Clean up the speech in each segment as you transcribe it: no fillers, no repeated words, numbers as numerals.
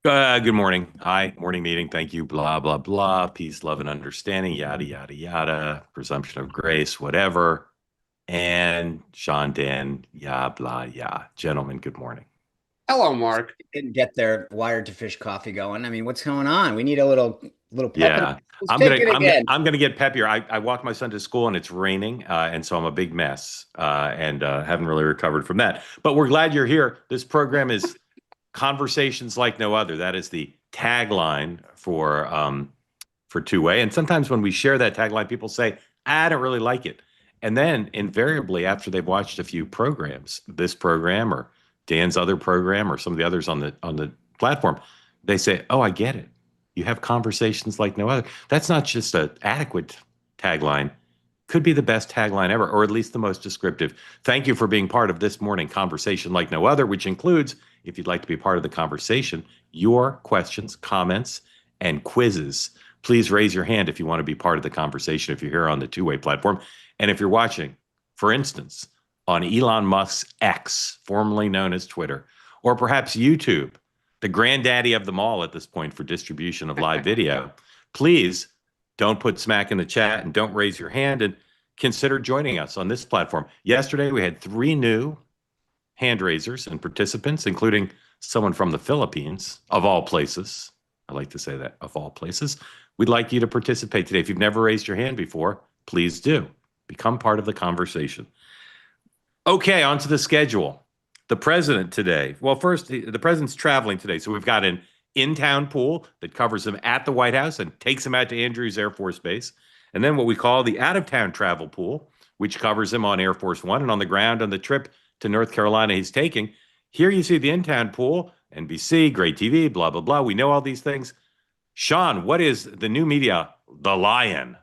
Good morning. Hi, morning meeting. Thank you. Blah, blah, blah. Peace, love, and understanding. Yada, yada, yada. Presumption of grace, whatever. And Sean Dan, yah, blah, yah. Gentlemen, good morning. Hello, Mark. Didn't get their wired to fish coffee going. I mean, what's going on? We need a little pep in. Yeah, Let's take it again. I'm gonna get peppier. I walked my son to school and it's raining, and so I'm a big mess, and haven't really recovered from that. But we're glad you're here. This program is conversations like no other. That is the tagline for two way. And sometimes when we share that tagline, people say, I don't really like it. And then invariably, after they've watched a few programs, this program or Dan's other program or some of the others on the platform, they say, "Oh, I get it. You have conversations like no other." That's not just an adequate tagline. Could be the best tagline ever, or at least the most descriptive. Thank you for being part of this morning conversation like no other, which includes, if you'd like to be part of the conversation, your questions, comments, and quizzes. Please raise your hand if you want to be part of the conversation if you're here on the two-way platform. And if you're watching, for instance, on Elon Musk's X, formerly known as Twitter, or perhaps YouTube, the granddaddy of them all at this point for distribution of live video, please don't put smack in the chat and don't raise your hand and consider joining us on this platform. Yesterday, we had 3 new hand raisers and participants, including someone from the Philippines, of all places. I like to say that, of all places. We'd like you to participate today. If you've never raised your hand before, please do. Become part of the conversation. Okay, on to the schedule. The president today. Well, first, the president's traveling today, so we've got an in-town pool that covers him at the White House and takes him out to Andrews Air Force Base. And then what we call the out-of-town travel pool, which covers him on Air Force One and on the ground on the trip to North Carolina he's taking. Here you see the in-town pool, NBC, great TV, blah, blah, blah. We know all these things. Sean, what is the new media, the Lion?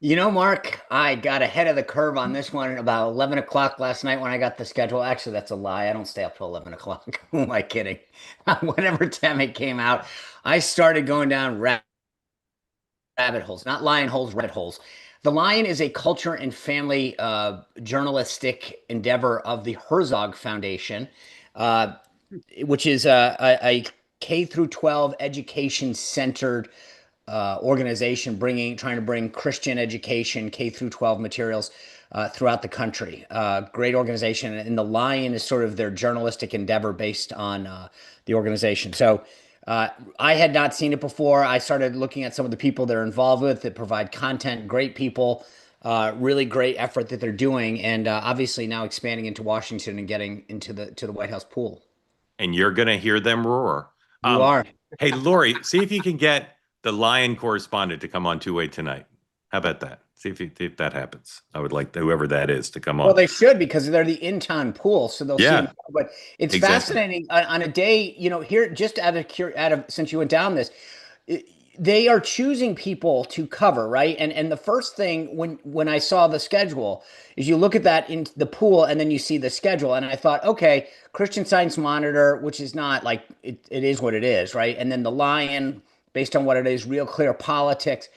You know, Mark, I got ahead of the curve on this one about 11 o'clock last night when I got the schedule. Actually, that's a lie. I don't stay up till 11 o'clock. Who am I kidding? Whenever time it came out, I started going down rabbit holes, not lion holes, rabbit holes. The Lion is a culture and family journalistic endeavor of the Herzog Foundation, uh, which is a K through 12 education centered organization trying to bring Christian education, K through 12 materials throughout the country. Great organization, and the Lion is sort of their journalistic endeavor based on the organization. So I had not seen it before. I started looking at some of the people they're involved with that provide content. Great people, really great effort that they're doing, and obviously now expanding into Washington and getting into the White House pool. And you're going to hear them roar. You are. Hey, Lori, see if you can get the Lion correspondent to come on two-way tonight. How about that? See if that happens. I would like whoever that is to come on. Well, they should because they're the in-town pool, so they'll see. But it's fascinating on a day, here just out of since you went down this, they are choosing people to cover, right? And the first thing when I saw the schedule is you look at that in the pool and then you see the schedule, and I thought, okay, Christian Science Monitor, which is not like it is what it is, right? And then the Lion, based on what it is, Real Clear Politics.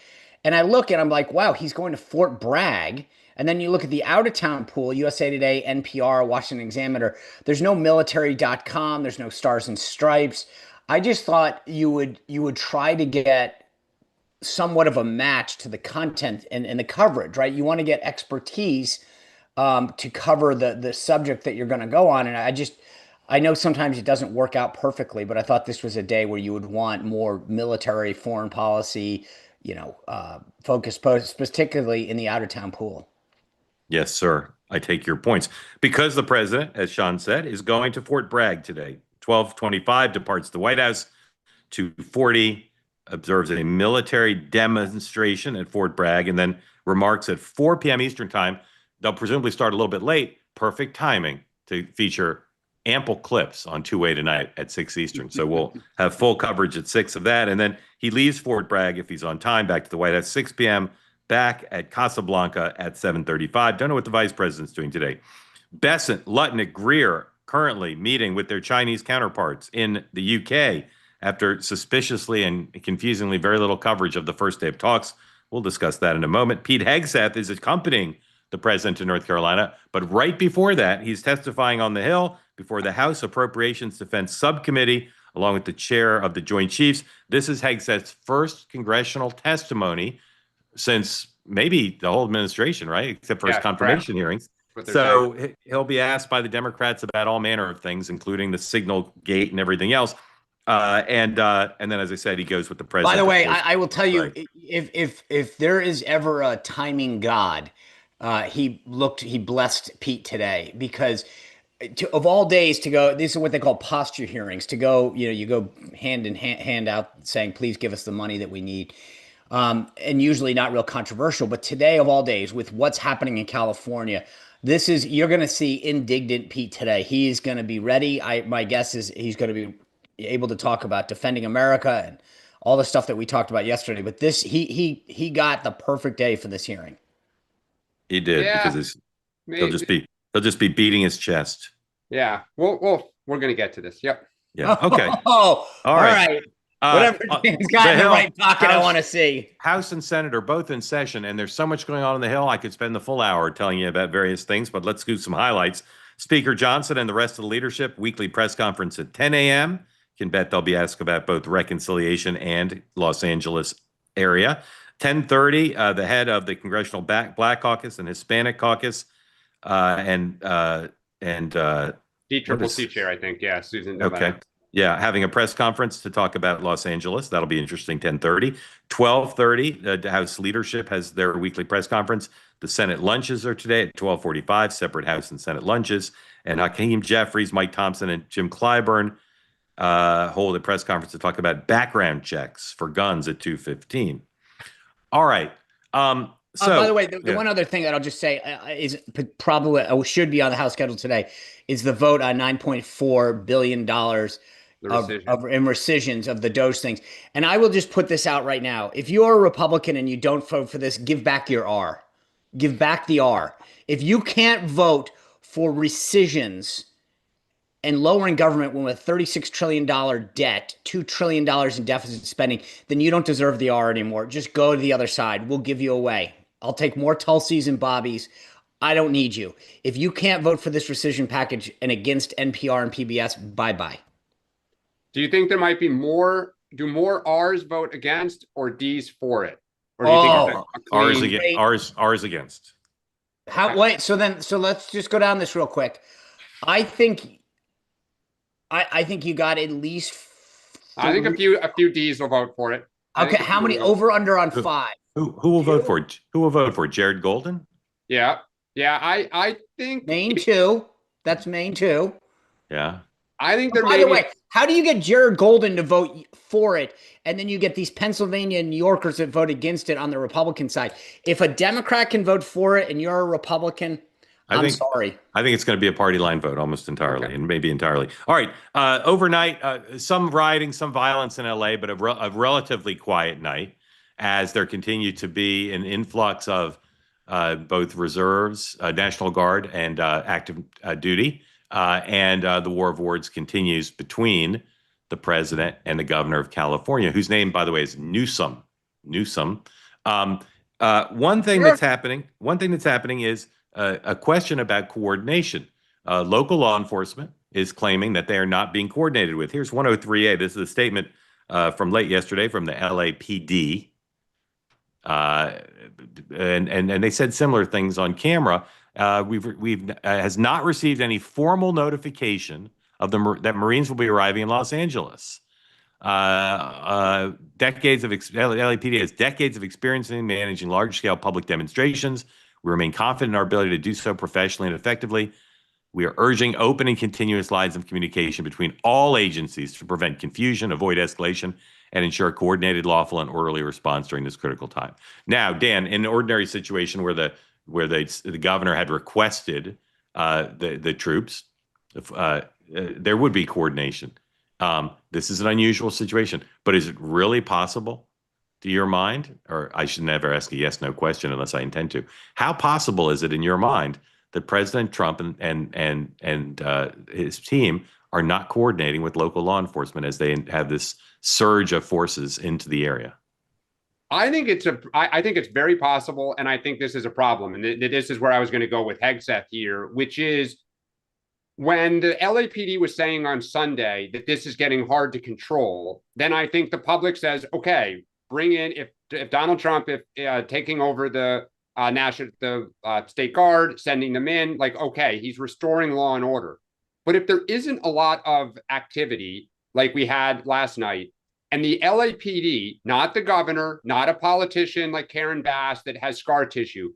And I look and I'm like, wow, he's going to Fort Bragg. And then you look at the out-of-town pool, USA Today, NPR, Washington Examiner. There's no military.com. There's no Stars and Stripes. I just thought you would try to get somewhat of a match to the content and the coverage, right? You want to get expertise to cover the subject that you're going to go on. And I know sometimes it doesn't work out perfectly, but I thought this was a day where you would want more military, foreign policy, focus posts, particularly in the out of town pool. Yes, sir. I take your points. Because the president, as Sean said, is going to Fort Bragg today. 12:25 departs the White House. 2:40 observes a military demonstration at Fort Bragg and then remarks at 4 p.m. Eastern time. They'll presumably start a little bit late. Perfect timing to feature ample clips on two-way tonight at 6 Eastern. So we'll have full coverage at 6 of that. And then he leaves Fort Bragg, if he's on time, back to the White House, 6 p.m., back at Casablanca at 7:35. Don't know what the vice president's doing today. Bessent, Lutnick, Greer currently meeting with their Chinese counterparts in the UK after suspiciously and confusingly very little coverage of the first day of talks. We'll discuss that in a moment. Pete Hegseth is accompanying the president to North Carolina, but right before that, he's testifying on the Hill before the House Appropriations Defense Subcommittee along with the chair of the Joint Chiefs. This is Hegseth's first congressional testimony since maybe the whole administration, right? Except for his confirmation hearings. So he'll be asked by the Democrats about all manner of things, including the signal gate and everything else. And then, as I said, he goes with the president. By the way, I will tell you, if there is ever a timing god, he blessed Pete today, because of all days to go, these are what they call posture hearings. To go, you go hand in hand out saying, "Please give us the money that we need." And usually not real controversial, but today of all days, with what's happening in California, you're going to see indignant Pete today. He's going to be ready. My guess is he's going to be able to talk about defending America and all the stuff that we talked about yesterday. But he got the perfect day for this hearing. He did, because he'll just be beating his chest. Yeah. Well, we're going to get to this. Yep. Yeah. Okay. All right. Whatever Dan's got in the right pocket, I want to see. House and Senate are both in session, and there's so much going on the Hill. I could spend the full hour telling you about various things, but let's do some highlights. Speaker Johnson and the rest of the leadership, weekly press conference at 10 a.m. You can bet they'll be asked about both reconciliation and Los Angeles area. 10:30, the head of the Congressional Black Caucus and Hispanic Caucus, and DCCC chair, I think. Yeah, Susan. Okay. Yeah, having a press conference to talk about Los Angeles. That'll be interesting. 10:30. 12:30, the House leadership has their weekly press conference. The Senate lunches are today at 12:45, separate House and Senate lunches. And Hakeem Jeffries, Mike Thompson, and Jim Clyburn hold a press conference to talk about background checks for guns at 2:15. All right. By the way, the one other thing that I'll just say is probably should be on the House schedule today is the vote on $9.4 billion in rescissions of the Doge things. And I will just put this out right now. If you're a Republican and you don't vote for this, give back your R. Give back the R. If you can't vote for rescissions and lowering government when with $36 trillion debt, $2 trillion in deficit spending, then you don't deserve the R anymore. Just go to the other side. We'll give you away. I'll take more Tulsies and Bobbies. I don't need you. If you can't vote for this rescission package and against NPR and PBS, bye-bye. Do you think there might be do more R's vote against or D's for it? Or do you think R's against? So let's just go down this real quick. I think you got at least I think a few D's will vote for it. Okay, how many over under on 5? Who will vote for it? Who will vote for it? Jared Golden? Yeah. I think Maine 2. That's Maine 2. Yeah. I think By the way, how do you get Jared Golden to vote for it, and then you get these Pennsylvania and New Yorkers that vote against it on the Republican side? If a Democrat can vote for it and you're a Republican, I'm sorry. I think it's going to be a party line vote almost entirely, and maybe entirely. All right. Overnight, some rioting, some violence in LA, but a relatively quiet night, as there continued to be an influx of both reserves, National Guard, and active duty. And the war of words continues between the president and the governor of California, whose name, by the way, is Newsom. One thing that's happening is a question about coordination. Local law enforcement is claiming that they are not being coordinated with. Here's 103A. This is a statement from late yesterday from the LAPD. And they said similar things on camera. We've has not received any formal notification of that Marines will be arriving in Los Angeles. LAPD has decades of experience in managing large-scale public demonstrations. We remain confident in our ability to do so professionally and effectively. We are urging open and continuous lines of communication between all agencies to prevent confusion, avoid escalation, and ensure coordinated, lawful, and orderly response during this critical time. Now, Dan, in an ordinary situation where the governor had requested the troops, there would be coordination. This is an unusual situation, but is it really possible, to your mind? Or I should never ask a yes/no question unless I intend to. How possible is it in your mind that President Trump and his team are not coordinating with local law enforcement as they have this surge of forces into the area? I think it's very possible, and I think this is a problem. And this is where I was going to go with Hegseth here, which is when the LAPD was saying on Sunday that this is getting hard to control, then I think the public says, okay, bring in, if Donald Trump, if taking over the state guard, sending them in, like, okay, he's restoring law and order. But if there isn't a lot of activity like we had last night, and the LAPD, not the governor, not a politician like Karen Bass that has scar tissue,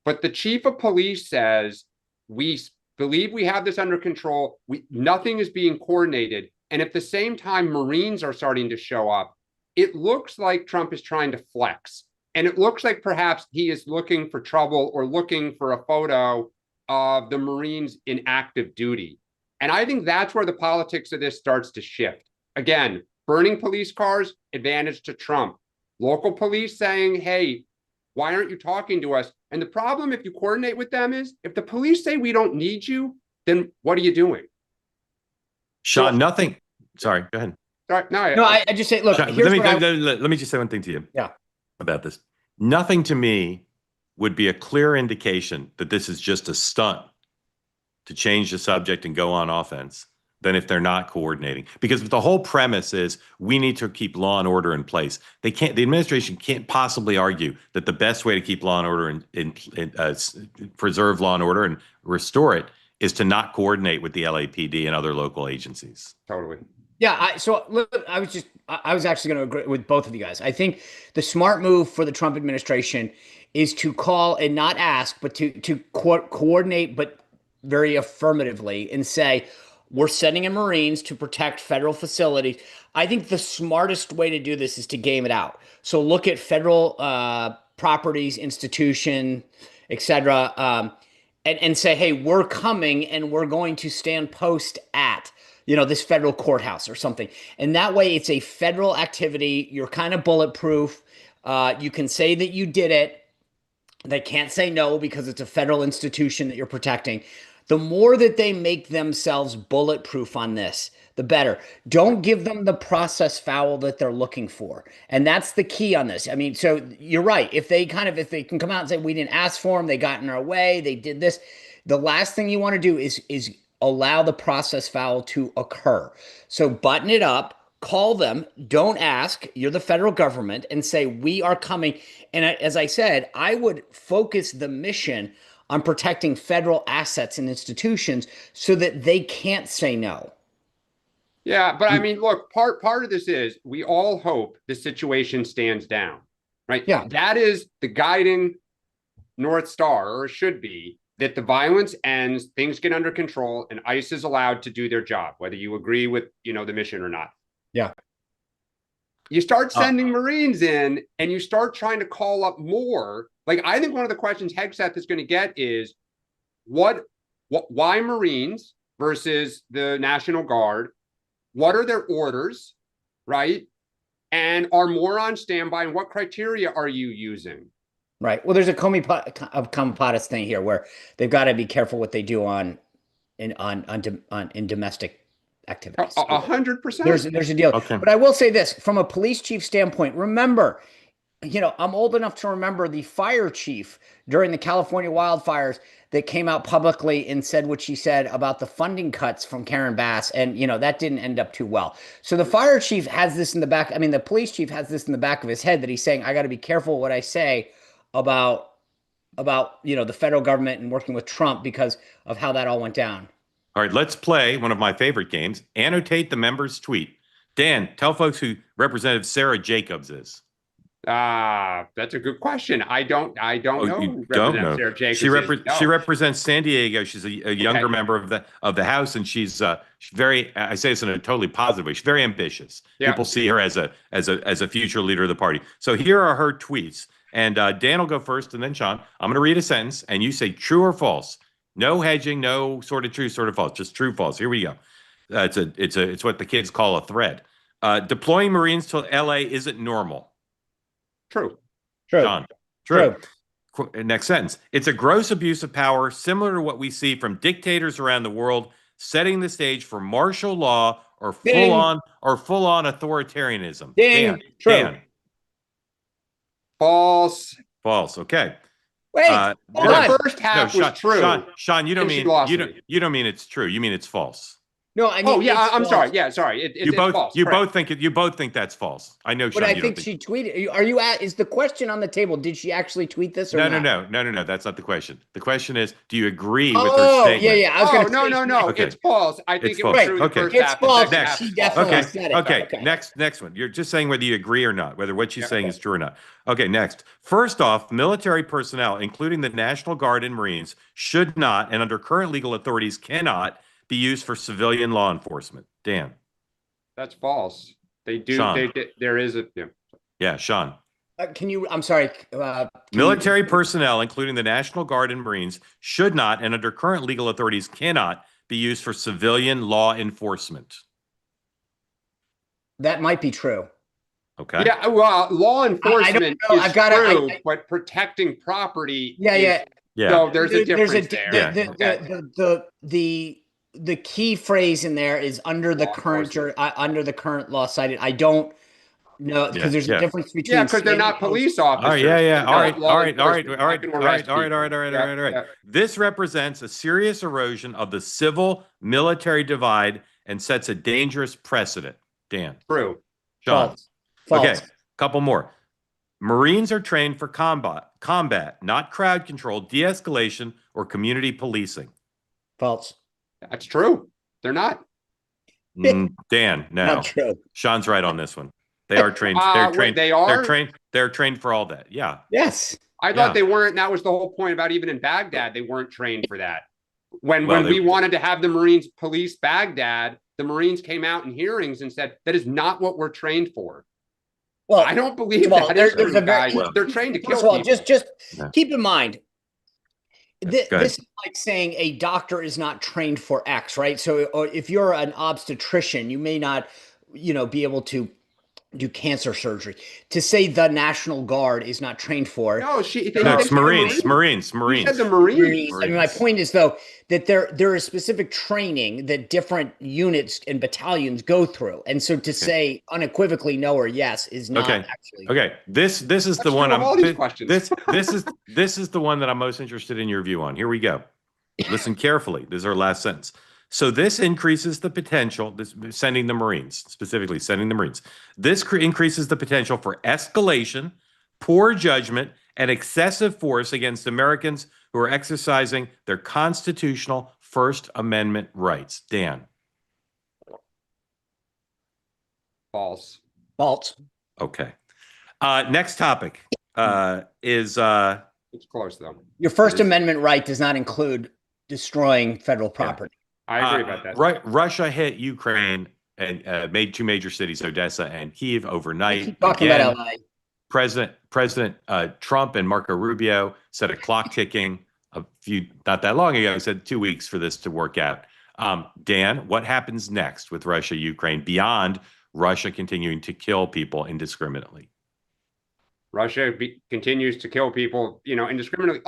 but the chief of police says, we believe we have this under control. Nothing is being coordinated. And at the same time, Marines are starting to show up. It looks like Trump is trying to flex. And it looks like perhaps he is looking for trouble or looking for a photo of the Marines in active duty. And I think that's where the politics of this starts to shift. Again, burning police cars, advantage to Trump. Local police saying, hey, why aren't you talking to us? And the problem, if you coordinate with them, is if the police say we don't need you, then what are you doing? Sean, nothing. Sorry, go ahead. Sorry, no, I just say, look, Sean, here's let me just say one thing to you. Yeah. About this. Nothing to me would be a clear indication that this is just a stunt to change the subject and go on offense than if they're not coordinating. Because if the whole premise is we need to keep law and order in place, the administration can't possibly argue that the best way to keep law and order and preserve law and order and restore it is to not coordinate with the LAPD and other local agencies. Totally. Yeah, I was actually going to agree with both of you guys. I think the smart move for the Trump administration is to call and not ask, but to coordinate, but very affirmatively, and say, we're sending in Marines to protect federal facilities. I think the smartest way to do this is to game it out. So look at federal properties, institution, etc., and say, hey, we're coming and we're going to stand post at, this federal courthouse or something. And that way it's a federal activity. You're kind of bulletproof. You can say that you did it. They can't say no because it's a federal institution that you're protecting. The more that they make themselves bulletproof on this, the better. Don't give them the process foul that they're looking for. And that's the key on this. I mean, so you're right. If they can come out and say, we didn't ask for them, they got in our way, they did this. The last thing you want to do is allow the process foul to occur. So button it up, call them, don't ask, you're the federal government, and say, we are coming. And as I said, I would focus the mission on protecting federal assets and institutions so that they can't say no. Yeah, but I mean, look, part of this is we all hope the situation stands down, right? Yeah. That is the guiding North Star, or should be, that the violence ends, things get under control, and ICE is allowed to do their job, whether you agree with, the mission or not. Yeah. You start sending Marines in and you start trying to call up more. Like, I think one of the questions Hegseth is going to get is why Marines versus the National Guard? What are their orders, right? And are more on standby? And what criteria are you using? Right. Well, there's a comitatus thing here where they've got to be careful what they do in domestic activities. 100%. There's a deal. Okay. But I will say this, from a police chief standpoint, remember, I'm old enough to remember the fire chief during the California wildfires that came out publicly and said what she said about the funding cuts from Karen Bass. And, that didn't end up too well. So the fire chief has this in the back. I mean, the police chief has this in the back of his head that he's saying, I got to be careful what I say about the federal government and working with Trump because of how that all went down. All right, let's play one of my favorite games. Annotate the member's tweet. Dan, tell folks who Representative Sarah Jacobs is. That's a good question. I don't know. You don't know. Sarah Jacobs she represents San Diego. She's a younger member of the House, and she's very. I say this in a totally positive way. She's very ambitious. Yeah. People see her as a future leader of the party. So here are her tweets, and Dan will go first, and then Sean. I'm going to read a sentence, and you say true or false. No hedging, no sort of true, sort of false. Just true, false. Here we go. It's what the kids call a thread. Deploying Marines to LA isn't normal. True. John. True. Next sentence. It's a gross abuse of power, similar to what we see from dictators around the world, setting the stage for martial law or full-on authoritarianism. Ding. Dan. False. False. Okay. Wait, hold The on. first half no, was true. Sean, you don't And she mean lost you me. don't mean it's true. You mean it's false. No, I mean, Oh yeah, I'm false. sorry. Yeah, sorry. It's false. You correct. both think that's false. I know, But Sean. I You don't think she tweeted. Are you at? Is the question on the table? Did she actually tweet this or No, not? no. That's not the question. The question is, do you agree with her Oh, statement? yeah. I was Oh going to no, say no, no. Okay. It's false. I think It's it was false. true Okay. the first It's half. The false. second half She is definitely false. said it. Okay. Okay. Next one. You're just saying whether you agree or not, whether what she's Yeah. saying is true or not. Okay, next. First off, military personnel, including the National Guard and Marines, should not, and under current legal authorities, cannot be used for civilian law enforcement. Dan. That's false. They do. Sean. There is a. Yeah. Yeah, Sean. Can you? I'm sorry. Military personnel, including the National Guard and Marines, should not, and under current legal authorities, cannot be used for civilian law enforcement. That might be true. Okay. Yeah. Well, law enforcement know. is I've gotta- true, but protecting property. Yeah. No, there's a difference there. The key phrase in there is under the current law cited. I don't know because there's a difference between. Yeah, because they're not police officers. Oh, yeah. All right. Yeah. This represents a serious erosion of the civil-military divide and sets a dangerous precedent. Dan. True. Sean. False. Okay, couple more. Marines are trained for combat, not crowd control, de-escalation, or community policing. False. That's true. They're not. Dan, no. Not true. Sean's right on this one. They are trained. They are. They're trained for all that. Yeah. Yes. I thought they weren't. That was the whole point about even in Baghdad, they weren't trained for that. When we wanted to have the Marines police Baghdad, the Marines came out in hearings and said that is not what we're trained for. Well, I don't believe that. There's a guy. They're trained to kill people. Just keep in mind. This is like saying a doctor is not trained for X, right? So if you're an obstetrician, you may not, be able to do cancer surgery. To say the National Guard is not trained for it. No, it's Marines. She said the Marines. I mean, my point is though that there is specific training that different units and battalions go through, and so to say unequivocally no or yes is not actually okay. This is the one this is the one that I'm most interested in your view on. Here we go. Listen carefully. This is our last sentence. So this increases the potential, sending the Marines, specifically sending the Marines. This increases the potential for escalation, poor judgment, and excessive force against Americans who are exercising their constitutional First Amendment rights. Dan. False. Okay. Next topic is... it's close, though. Your First Amendment right does not include destroying federal property. I agree about that. Russia hit Ukraine and made two major cities, Odessa and Kyiv, overnight. Keep talking about LA. President Trump and Marco Rubio said a clock ticking not that long ago, said 2 weeks for this to work out. Dan, what happens next with Russia, Ukraine, beyond Russia continuing to kill people indiscriminately? Russia continues to kill people, indiscriminately.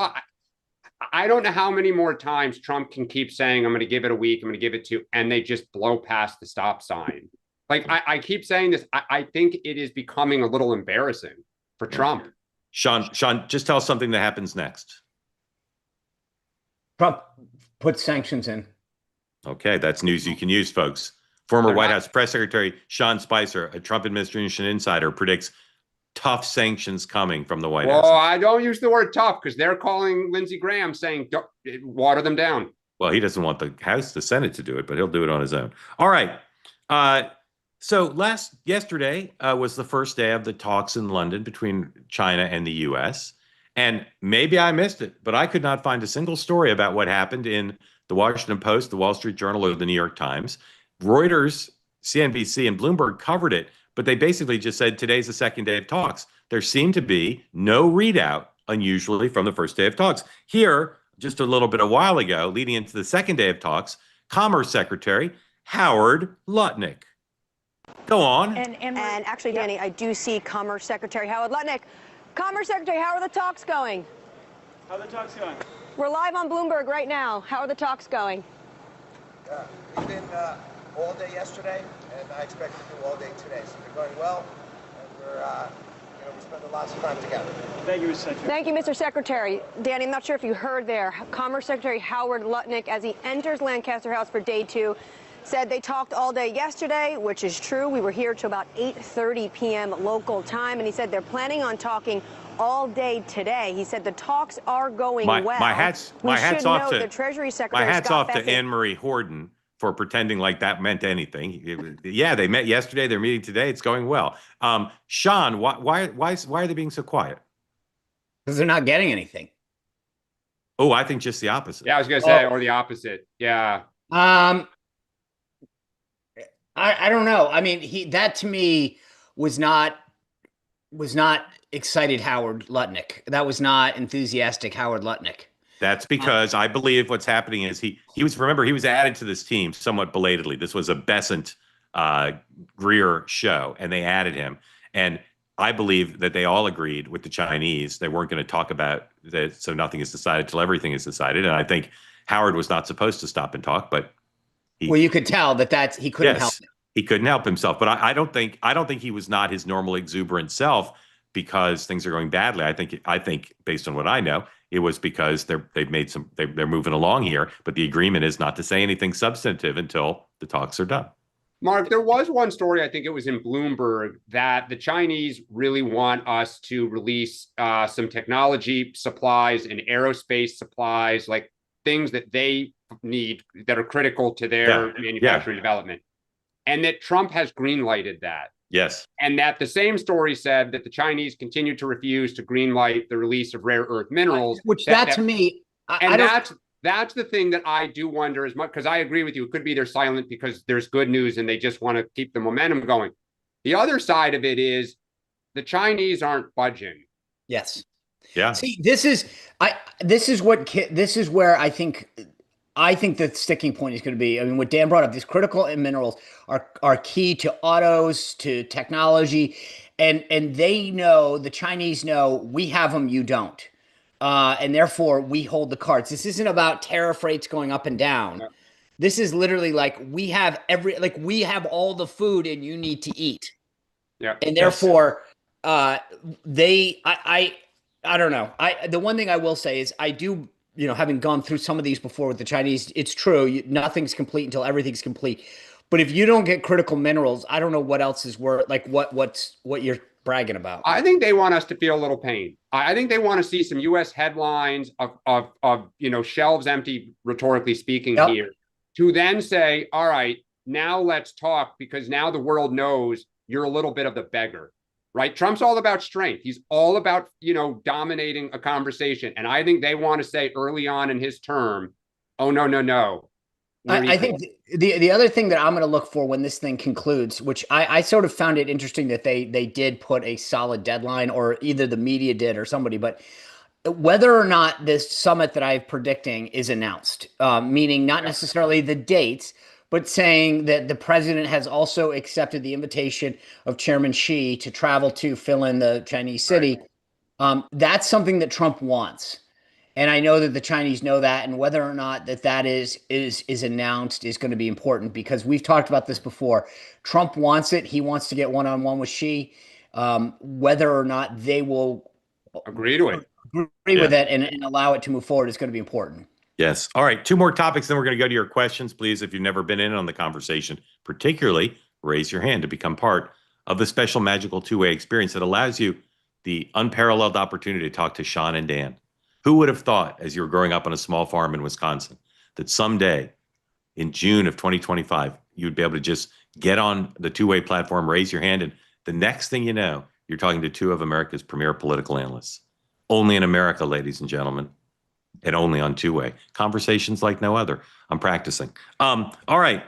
I don't know how many more times Trump can keep saying, I'm going to give it a week, I'm going to give it 2, and they just blow past the stop sign. Like, I keep saying this. I think it is becoming a little embarrassing for Trump. Sean, just tell us something that happens next. Trump puts sanctions in. Okay, that's news you can use, folks. Former White House Press Secretary Sean Spicer, a Trump administration insider, predicts tough sanctions coming from the White House. Well, I don't use the word tough because they're calling Lindsey Graham saying, water them down. Well, he doesn't want the House, the Senate to do it, but he'll do it on his own. All right. So yesterday was the first day of the talks in London between China and the U.S. And maybe I missed it, but I could not find a single story about what happened in the Washington Post, the Wall Street Journal, or the New York Times. Reuters, CNBC, and Bloomberg covered it, but they basically just said today's the second day of talks. There seemed to be no readout, unusually, from the first day of talks. Here, just a little bit a while ago, leading into the second day of talks, Commerce Secretary Howard Lutnick. Go on. And actually, Danny, I do see Commerce Secretary Howard Lutnick. Commerce Secretary, how are the talks going? How are the talks going? We're live on Bloomberg right now. How are the talks going? We've been all day yesterday, and I expect to do all day today. So they're going well, and we're we spend lots of time together. Thank you, Mr. Secretary. Thank you, Mr. Secretary. Danny, I'm not sure if you heard there. Commerce Secretary Howard Lutnick, as he enters Lancaster House for day 2, said they talked all day yesterday, which is true. We were here till about 8:30 p.m. local time, and he said they're planning on talking all day today. He said the talks are going well. My hat's off to the Treasury Secretary. My hat's Scott off to Bessent. Anne-Marie Horden for pretending like that meant anything. Yeah, they met yesterday. They're meeting today. It's going well. Sean, why are they being so quiet? Because they're not getting anything. Oh, I think just the opposite. Yeah, I was going to say, or the opposite. Yeah. I don't know. I mean, that to me was not excited Howard Lutnick. That was not enthusiastic Howard Lutnick. That's because I believe what's happening is he was added to this team somewhat belatedly. This was a Bessent Greer show, and they added him. And I believe that they all agreed with the Chinese they weren't going to talk about that, so nothing is decided till everything is decided. And I think Howard was not supposed to stop and talk, but well, you could tell that he couldn't help it. He couldn't help himself. But I don't think he was not his normal exuberant self because things are going badly. I think based on what I know, it was because they're moving along here, but the agreement is not to say anything substantive until the talks are done. Mark, there was one story, I think it was in Bloomberg, that the Chinese really want us to release some technology supplies and aerospace supplies, like things that they need that are critical to their manufacturing development. And that Trump has greenlighted that. Yes. And that the same story said that the Chinese continue to refuse to greenlight the release of rare earth minerals. Which to me, that's the thing that I do wonder as much, because I agree with you. It could be they're silent because there's good news and they just want to keep the momentum going. The other side of it is the Chinese aren't budging. Yes. Yeah. See, this is where I think the sticking point is going to be. I mean, what Dan brought up, these critical minerals are key to autos, to technology, and they know, the Chinese know, we have them, you don't. And therefore we hold the cards. This isn't about tariff rates going up and down. Yeah. This is literally like we have all the food and you need to eat. Yeah. And therefore I don't know. The one thing I will say is I do, having gone through some of these before with the Chinese, it's true. Nothing's complete until everything's complete. But if you don't get critical minerals, I don't know what else is worth, like what you're bragging about. I think they want us to feel a little pain. I think they want to see some U.S. headlines of shelves empty, rhetorically speaking, here, to then say, all right, now let's talk, because now the world knows you're a little bit of the beggar, right? Trump's all about strength. He's all about, dominating a conversation. And I think they want to say early on in his term, oh, no. I think the other thing that I'm going to look for when this thing concludes, which I sort of found it interesting that they did put a solid deadline, or either the media did or somebody, but whether or not this summit that I'm predicting is announced, meaning not necessarily the dates, but saying that the president has also accepted the invitation of Chairman Xi to travel to fill in the Chinese city. Right. That's something that Trump wants. And I know that the Chinese know that, and whether or not that is announced is going to be important, because we've talked about this before. Trump wants it. He wants to get one-on-one with Xi. Whether or not they will agree to it, agree with it, and allow it to move forward is going to be important. Yes. All right. 2 more topics, then we're going to go to your questions. Please, if you've never been in on the conversation, particularly raise your hand to become part of the special magical two-way experience that allows you the unparalleled opportunity to talk to Sean and Dan. Who would have thought, as you were growing up on a small farm in Wisconsin, that someday in June of 2025, you'd be able to just get on the two-way platform, raise your hand, and the next thing you know, you're talking to 2 of America's premier political analysts. Only in America, ladies and gentlemen, and only on two-way. Conversations like no other. I'm practicing. All right.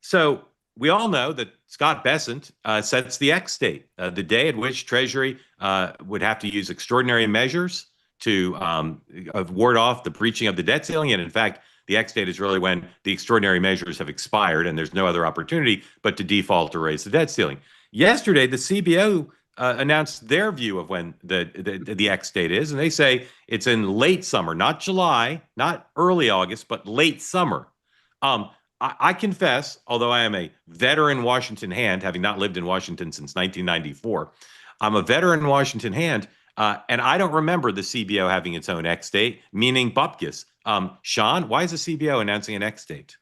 So we all know that Scott Bessent sets the X date, the day at which Treasury would have to use extraordinary measures to ward off the breaching of the debt ceiling. And in fact, the X date is really when the extraordinary measures have expired and there's no other opportunity but to default or raise the debt ceiling. Yesterday, the CBO announced their view of when the X date is, and they say it's in late summer, not July, not early August, but late summer. I confess, although I am a veteran Washington hand, having not lived in Washington since 1994, I'm a veteran Washington hand, and I don't remember the CBO having its own X date, meaning Bupkis. Sean, why is the CBO announcing an X date?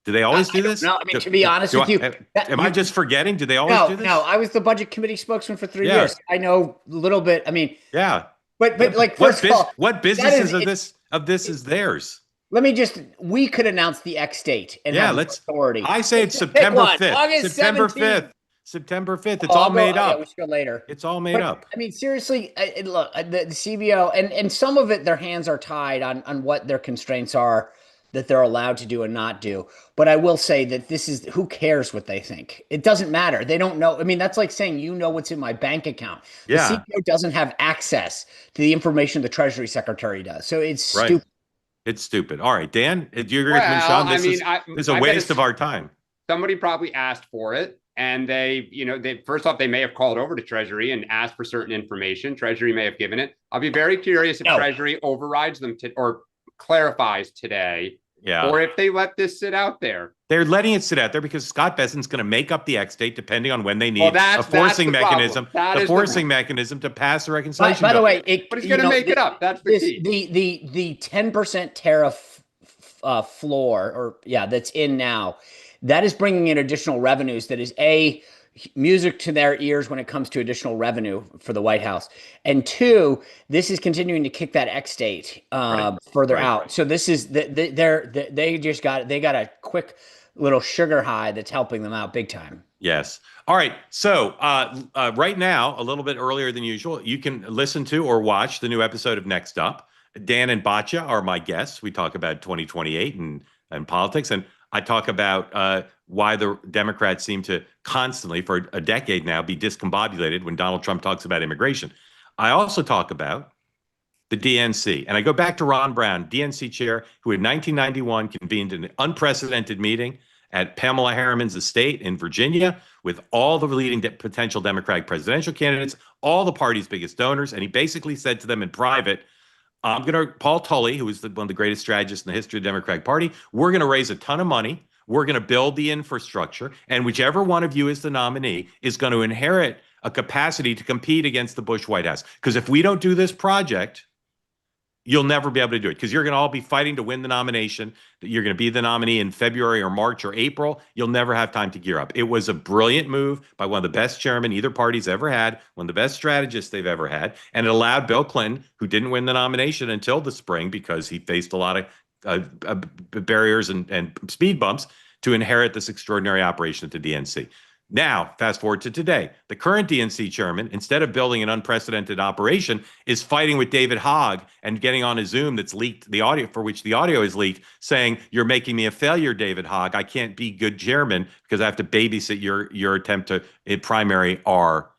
Do they always do this? No, I mean, to be honest with you, am I just forgetting? Do they always do this? No, I was the budget committee spokesman for 3 Yeah. years. I know a little bit. I mean, yeah, but like, first of all, what businesses of this is theirs? Let me just, we could announce the X date and have authority. I say it's September 5th. August September 17th. 5th. September 5th. It's all made up. Yeah, we should go later. It's all made up. I mean, seriously, look, the CBO, and some of it, their hands are tied on what their constraints are that they're allowed to do and not do. But I will say that this is, who cares what they think? It doesn't matter. They don't know. I mean, that's like saying, you know what's in my bank account. Yeah. The CBO doesn't have access to the information the Treasury Secretary does. So it's stupid. It's stupid. All right, Dan, do you agree with me, Sean? This is a waste of our time. Somebody probably asked for it. And they first off, they may have called over to Treasury and asked for certain information. Treasury may have given it. I'll be very curious if Treasury overrides them or clarifies today. Yeah. Or if they let this sit out there. They're letting it sit out there because Scott Bessent's going to make up the X date depending on when they need a forcing mechanism. The forcing mechanism to pass the reconciliation. By the way, but he's going to make it up. That's the key. The 10% tariff floor, that's in now. That is bringing in additional revenues. That is music to their ears when it comes to additional revenue for the White House. And two, this is continuing to kick that X date further out. So this is they got a quick little sugar high that's helping them out big time. Yes. All right. So right now, a little bit earlier than usual, you can listen to or watch the new episode of Next Up. Dan and Batya are my guests. We talk about 2028 and politics, and I talk about why the Democrats seem to constantly, for a decade now, be discombobulated when Donald Trump talks about immigration. I also talk about the DNC. And I go back to Ron Brown, DNC chair, who in 1991 convened an unprecedented meeting at Pamela Harriman's estate in Virginia with all the leading potential Democratic presidential candidates, all the party's biggest donors. And he basically said to them in private, Paul Tully, who is one of the greatest strategists in the history of the Democratic Party, we're going to raise a ton of money. We're going to build the infrastructure. And whichever one of you is the nominee is going to inherit a capacity to compete against the Bush White House. Because if we don't do this project, you'll never be able to do it, because you're going to all be fighting to win the nomination. You're going to be the nominee in February or March or April. You'll never have time to gear up. It was a brilliant move by one of the best chairmen either party's ever had, one of the best strategists they've ever had. And it allowed Bill Clinton, who didn't win the nomination until the spring because he faced a lot of barriers and speed bumps, to inherit this extraordinary operation at the DNC. Now, fast forward to today. The current DNC chairman, instead of building an unprecedented operation, is fighting with David Hogg and getting on a Zoom that's leaked, the audio for which the audio is leaked, saying, "You're making me a failure, David Hogg. I can't be good chairman because I have to babysit your attempt to primary our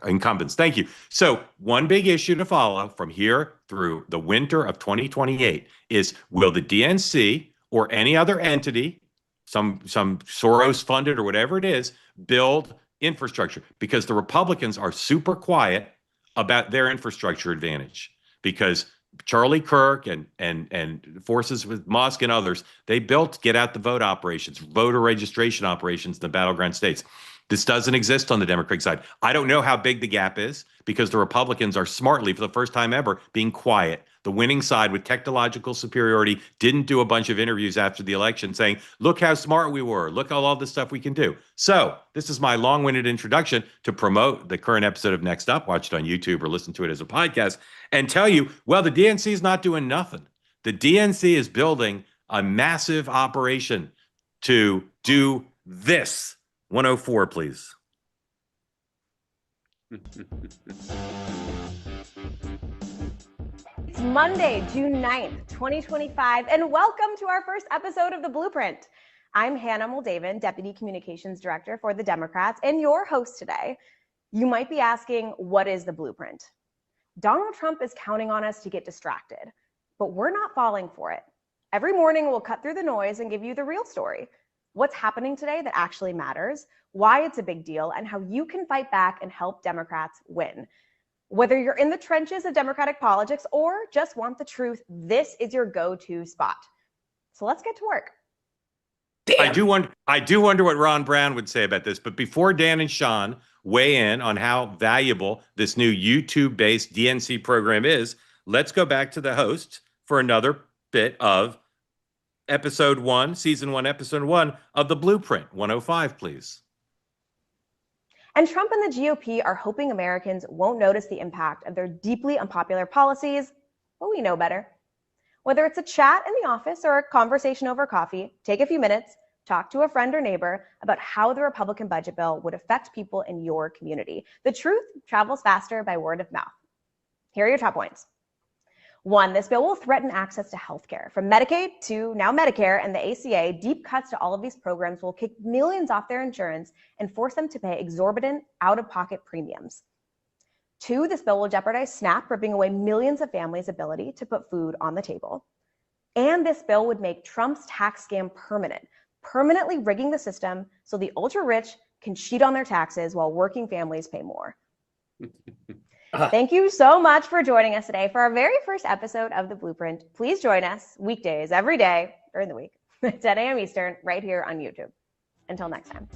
incumbents." Thank you. So one big issue to follow from here through the winter of 2028 is, will the DNC or any other entity, some Soros funded or whatever it is, build infrastructure? Because the Republicans are super quiet about their infrastructure advantage, because Charlie Kirk and forces with Musk and others, they built get out the vote operations, voter registration operations in the battleground states. This doesn't exist on the Democratic side. I don't know how big the gap is, because the Republicans are smartly, for the first time ever, being quiet. The winning side with technological superiority didn't do a bunch of interviews after the election saying, look how smart we were. Look at all the stuff we can do. So this is my long-winded introduction to promote the current episode of Next Up. Watch it on YouTube or listen to it as a podcast, and tell you, well, the DNC is not doing nothing. The DNC is building a massive operation to do this. 104, please. It's Monday, June 9th, 2025, and welcome to our first episode of The Blueprint. I'm Hannah Moldavan, Deputy Communications Director for the Democrats, and your host today. You might be asking, what is The Blueprint? Donald Trump is counting on us to get distracted, but we're not falling for it. Every morning, we'll cut through the noise and give you the real story. What's happening today that actually matters, why it's a big deal, and how you can fight back and help Democrats win. Whether you're in the trenches of Democratic politics or just want the truth, this is your go-to spot. So let's get to work. Damn. I do wonder what Ron Brown would say about this. But before Dan and Sean weigh in on how valuable this new YouTube-based DNC program is, let's go back to the host for another bit of episode 1, season 1, episode 1 of the Blueprint 105, please. And Trump and the GOP are hoping Americans won't notice the impact of their deeply unpopular policies, but we know better. Whether it's a chat in the office or a conversation over coffee, take a few minutes, talk to a friend or neighbor about how the Republican budget bill would affect people in your community. The truth travels faster by word of mouth. Here are your top points. 1, this bill will threaten access to healthcare. From Medicaid to now Medicare and the ACA, deep cuts to all of these programs will kick millions off their insurance and force them to pay exorbitant out-of-pocket premiums. 2, this bill will jeopardize SNAP, ripping away millions of families' ability to put food on the table. And this bill would make Trump's tax scam permanent, permanently rigging the system so the ultra-rich can cheat on their taxes while working families pay more. Thank you so much for joining us today for our very first episode of The Blueprint. Please join us weekdays every day during the week at 10 a.m. Eastern right here on YouTube. Until next time.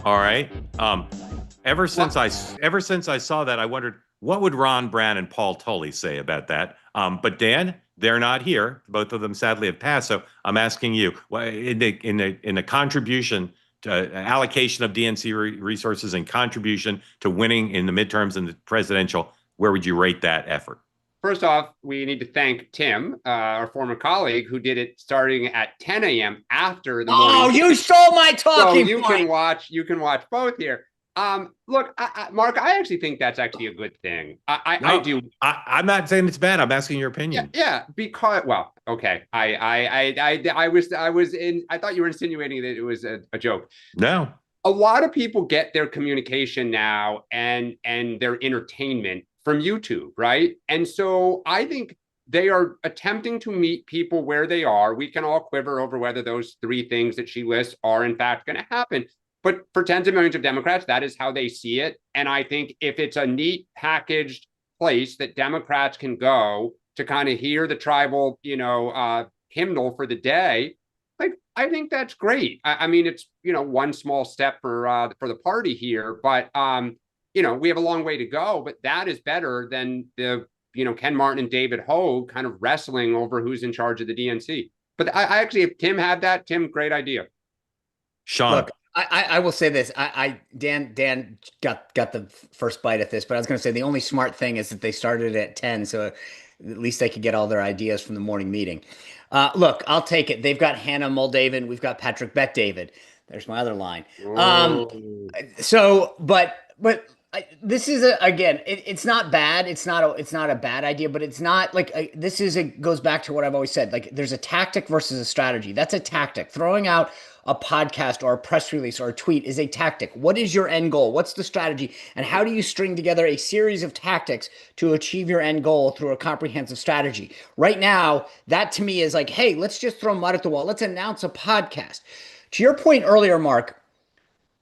All right. Ever since I saw that, I wondered what would Ron Brown and Paul Tully say about that. But Dan, they're not here. Both of them sadly have passed. So I'm asking you, in the contribution to allocation of DNC resources and contribution to winning in the midterms and the presidential, where would you rate that effort? First off, we need to thank Tim, our former colleague, who did it starting at 10 a.m. after the morning. Oh, you stole my talking so point. You can watch both here. Look, Mark, I actually think that's actually a good thing. I do. I'm not saying it's bad. I'm asking your opinion. Yeah, because, well, okay. I thought you were insinuating that it was a joke. No. A lot of people get their communication now and their entertainment from YouTube, right? And so I think they are attempting to meet people where they are. We can all quiver over whether those 3 things that she lists are in fact going to happen. But for tens of millions of Democrats, that is how they see it. And I think if it's a neat packaged place that Democrats can go to kind of hear the tribal, hymnal for the day, like, I think that's great. I mean, it's, one small step for the party here, but, we have a long way to go, but that is better than the, Ken Martin and David Hogue kind of wrestling over who's in charge of the DNC. But I actually, if Tim had that, Tim, great idea. Sean. Look, I will say this. Dan got the first bite at this, but I was going to say the only smart thing is that they started at 10, so at least they could get all their ideas from the morning meeting. Look, I'll take it. They've got Hannah Moldaven. We've got Patrick Bet-David. There's my other line. This is again, it's not bad. It's not a bad idea, but it's not like goes back to what I've always said. Like, there's a tactic versus a strategy. That's a tactic. Throwing out a podcast or a press release or a tweet is a tactic. What is your end goal? What's the strategy? And how do you string together a series of tactics to achieve your end goal through a comprehensive strategy? Right now, that to me is like, hey, let's just throw mud at the wall. Let's announce a podcast. To your point earlier, Mark,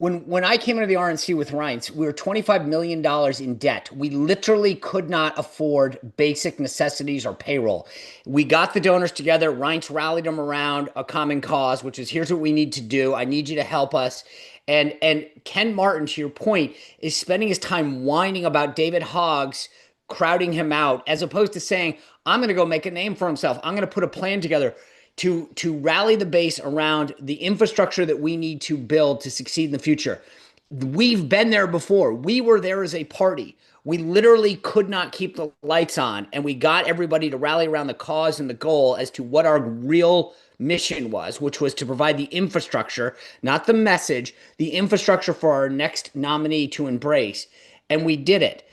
when I came into the RNC with Reince, we were $25 million in debt. We literally could not afford basic necessities or payroll. We got the donors together. Reince rallied them around a common cause, which is, here's what we need to do. I need you to help us. And Ken Martin, to your point, is spending his time whining about David Hoggs crowding him out, as opposed to saying, I'm going to go make a name for himself. I'm going to put a plan together to rally the base around the infrastructure that we need to build to succeed in the future. We've been there before. We were there as a party. We literally could not keep the lights on, and we got everybody to rally around the cause and the goal as to what our real mission was, which was to provide the infrastructure, not the message, the infrastructure for our next nominee to embrace. And we did it.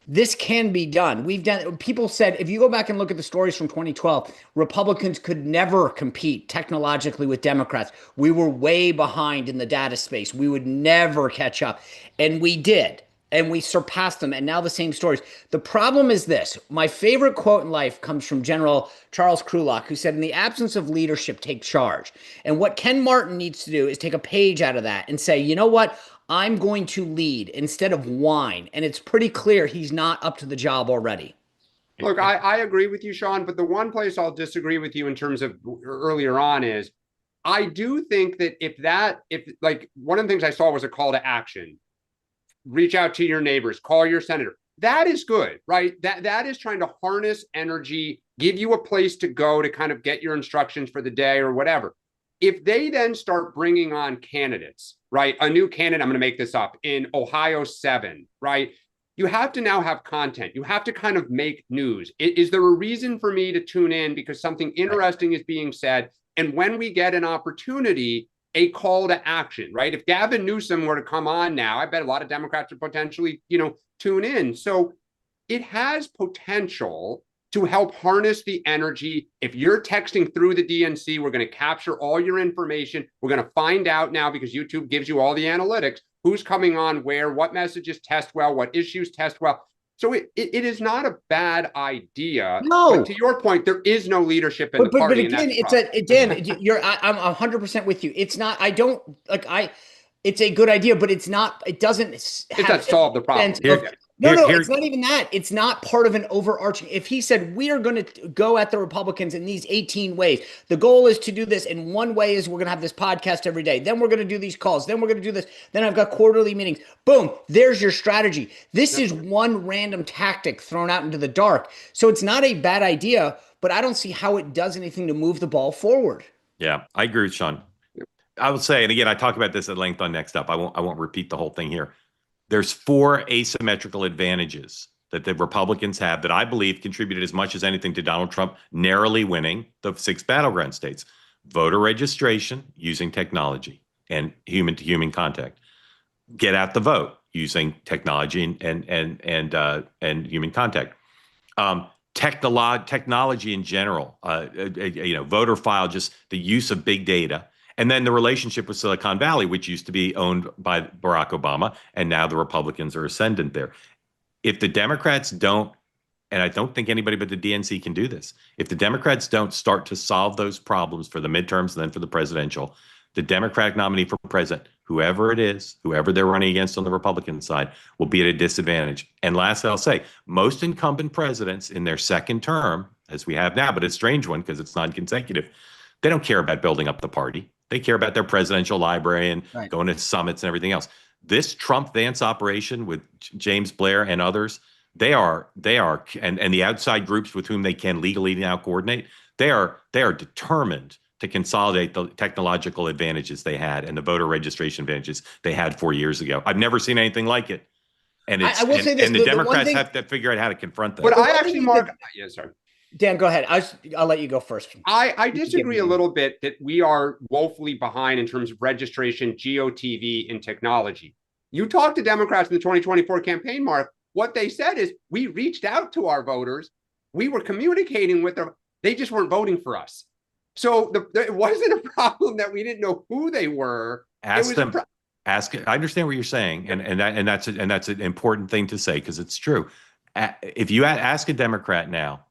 This can be done. People said, if you go back and look at the stories from 2012, Republicans could never compete technologically with Democrats. We were way behind in the data space. We would never catch up. And we did. And we surpassed them. And now the same stories. The problem is this. My favorite quote in life comes from General Charles Krulak, who said, in the absence of leadership, take charge. And what Ken Martin needs to do is take a page out of that and say, you know what? I'm going to lead instead of whine. And it's pretty clear he's not up to the job already. Look, I agree with you, Sean, but the one place I'll disagree with you in terms of earlier on is I do think that if like one of the things I saw was a call to action, reach out to your neighbors, call your senator. That is good, right? That is trying to harness energy, give you a place to go to kind of get your instructions for the day or whatever. If they then start bringing on candidates, right? A new candidate, I'm going to make this up, in Ohio 7, right? You have to now have content. You have to kind of make news. Is there a reason for me to tune in because something interesting is being said? And when we get an opportunity, a call to action, right? If Gavin Newsom were to come on now, I bet a lot of Democrats would potentially, tune in. So it has potential to help harness the energy. If you're texting through the DNC, we're going to capture all your information. We're going to find out now, because YouTube gives you all the analytics, who's coming on where, what messages test well, what issues test well. So it is not a bad idea. No. But to your point, there is no leadership in the party. But again, I'm 100% with you. It's not, it's a good idea, but it's not, it doesn't solve the problem. It's not even that. It's not part of an overarching. If he said, we are going to go at the Republicans in these 18 ways, the goal is to do this. And one way is we're going to have this podcast every day. Then we're going to do these calls. Then we're going to do this. Then I've got quarterly meetings. Boom. There's your strategy. This is one random tactic thrown out into the dark. So it's not a bad idea, but I don't see how it does anything to move the ball forward. Yeah, I agree with Sean. I would say, and again, I talk about this at length on Next Up. I won't repeat the whole thing here. There's 4 asymmetrical advantages that the Republicans have that I believe contributed as much as anything to Donald Trump narrowly winning the 6 battleground states. Voter registration using technology and human-to-human contact. Get out the vote using technology and human contact. Technology in general, voter file, just the use of big data. And then the relationship with Silicon Valley, which used to be owned by Barack Obama, and now the Republicans are ascendant there. If the Democrats don't, and I don't think anybody but the DNC can do this, if the Democrats don't start to solve those problems for the midterms and then for the presidential, the Democratic nominee for president, whoever it is, whoever they're running against on the Republican side, will be at a disadvantage. And last, I'll say, most incumbent presidents in their second term, as we have now, but it's a strange one because it's non-consecutive, they don't care about building up the party. They care about their presidential library and going to summits and everything else. This Trump-Vance operation with James Blair and others, they are, and the outside groups with whom they can legally now coordinate, they are determined to consolidate the technological advantages they had and the voter registration advantages they had 4 years ago. I've never seen anything like it. And I will say this, and the Democrats have to figure out how to confront that. But I actually, Mark, sorry. Dan, go ahead. I'll let you go first. I disagree a little bit that we are woefully behind in terms of registration, GOTV, and technology. You talk to Democrats in the 2024 campaign, Mark, what they said is we reached out to our voters. We were communicating with them. They just weren't voting for us. So it wasn't a problem that we didn't know who they were. Ask them. I understand what you're saying, and that's an important thing to say because it's true. If you ask a Democrat now,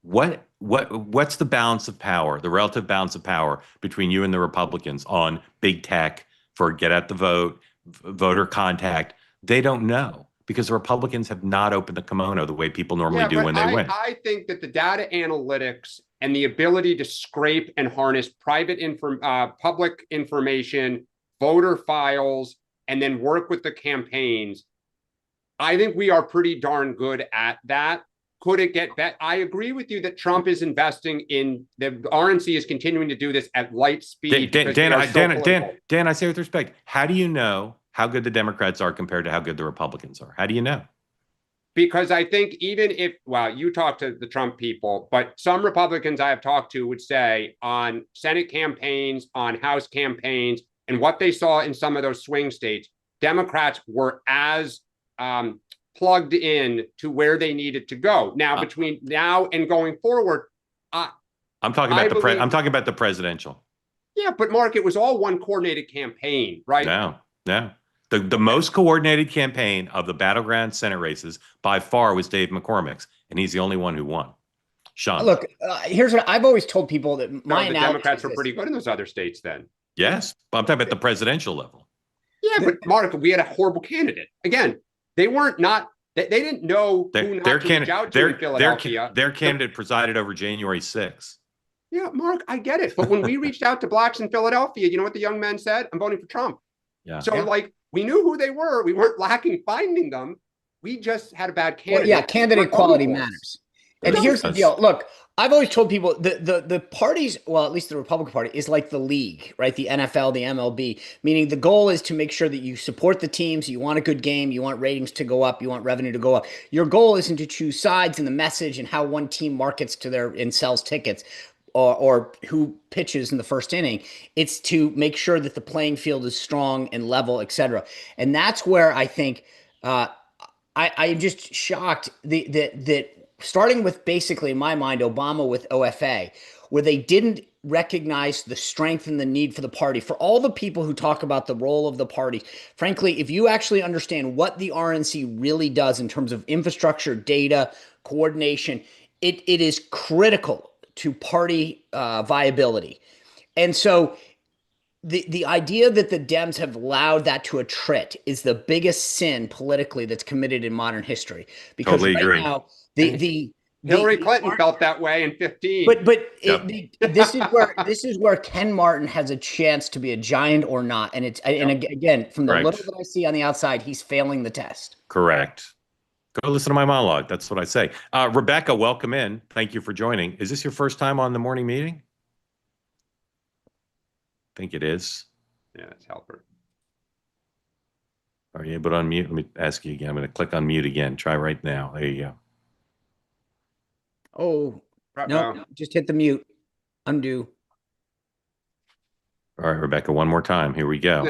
what's the balance of power, the relative balance of power between you and the Republicans on big tech for get out the vote, voter contact? They don't know because the Republicans have not opened the kimono the way people normally do when they win. I think that the data analytics and the ability to scrape and harness public information, voter files, and then work with the campaigns, I think we are pretty darn good at that. Could it get better? I agree with you that Trump is investing in the RNC is continuing to do this at light speed. Dan, I say with respect, how do you know how good the Democrats are compared to how good the Republicans are? How do you know? Because I think even if, you talk to the Trump people, but some Republicans I have talked to would say on Senate campaigns, on House campaigns, and what they saw in some of those swing states, Democrats were as plugged in to where they needed to go. Now, between now and going forward, I'm talking about the presidential. Yeah, but Mark, it was all one coordinated campaign, right? No. The most coordinated campaign of the battleground Senate races by far was Dave McCormick's, and he's the only one who won. Sean, look, here's what I've always told people that the Democrats were pretty good in those other states. Then, yes, but I'm talking about the presidential level. Yeah, but Mark, we had a horrible candidate. Again, they didn't know who not to reach out to in Philadelphia. Their candidate presided over January 6th. Yeah, Mark, I get it. But when we reached out to blacks in Philadelphia, you know what the young men said? I'm voting for Trump. Yeah. So like we knew who they were. We weren't lacking finding them. We just had a bad candidate. Well, yeah, candidate quality matters. And here's the deal. Look, I've always told people the parties, well, at least the Republican Party, is like the league, right? The NFL, the MLB, meaning the goal is to make sure that you support the teams. You want a good game. You want ratings to go up. You want revenue to go up. Your goal isn't to choose sides in the message and how one team markets to their and sells tickets or who pitches in the first inning. It's to make sure that the playing field is strong and level, et cetera. And that's where I think I'm just shocked that starting with basically, in my mind, Obama with OFA, where they didn't recognize the strength and the need for the party. For all the people who talk about the role of the party, frankly, if you actually understand what the RNC really does in terms of infrastructure, data, coordination, it is critical to party viability. And so the idea that the Dems have allowed that to attrit is the biggest sin politically that's committed in modern history. Because totally agree. Now, Hillary Clinton felt that way in 15. But this is where Ken Martin has a chance to be a giant or not. And again, from the little that I see on the outside, he's failing the test. Correct. Go listen to my monologue. That's what I say. Rebecca, welcome in. Thank you for joining. Is this your first time on the morning meeting? I think it is. Yeah, it's Halperin. Are you able to unmute? Let me ask you again. I'm going to click unmute again. Try right now. There you go. Oh, no, just hit the mute. Undo. All right, Rebecca, one more time. Here we go.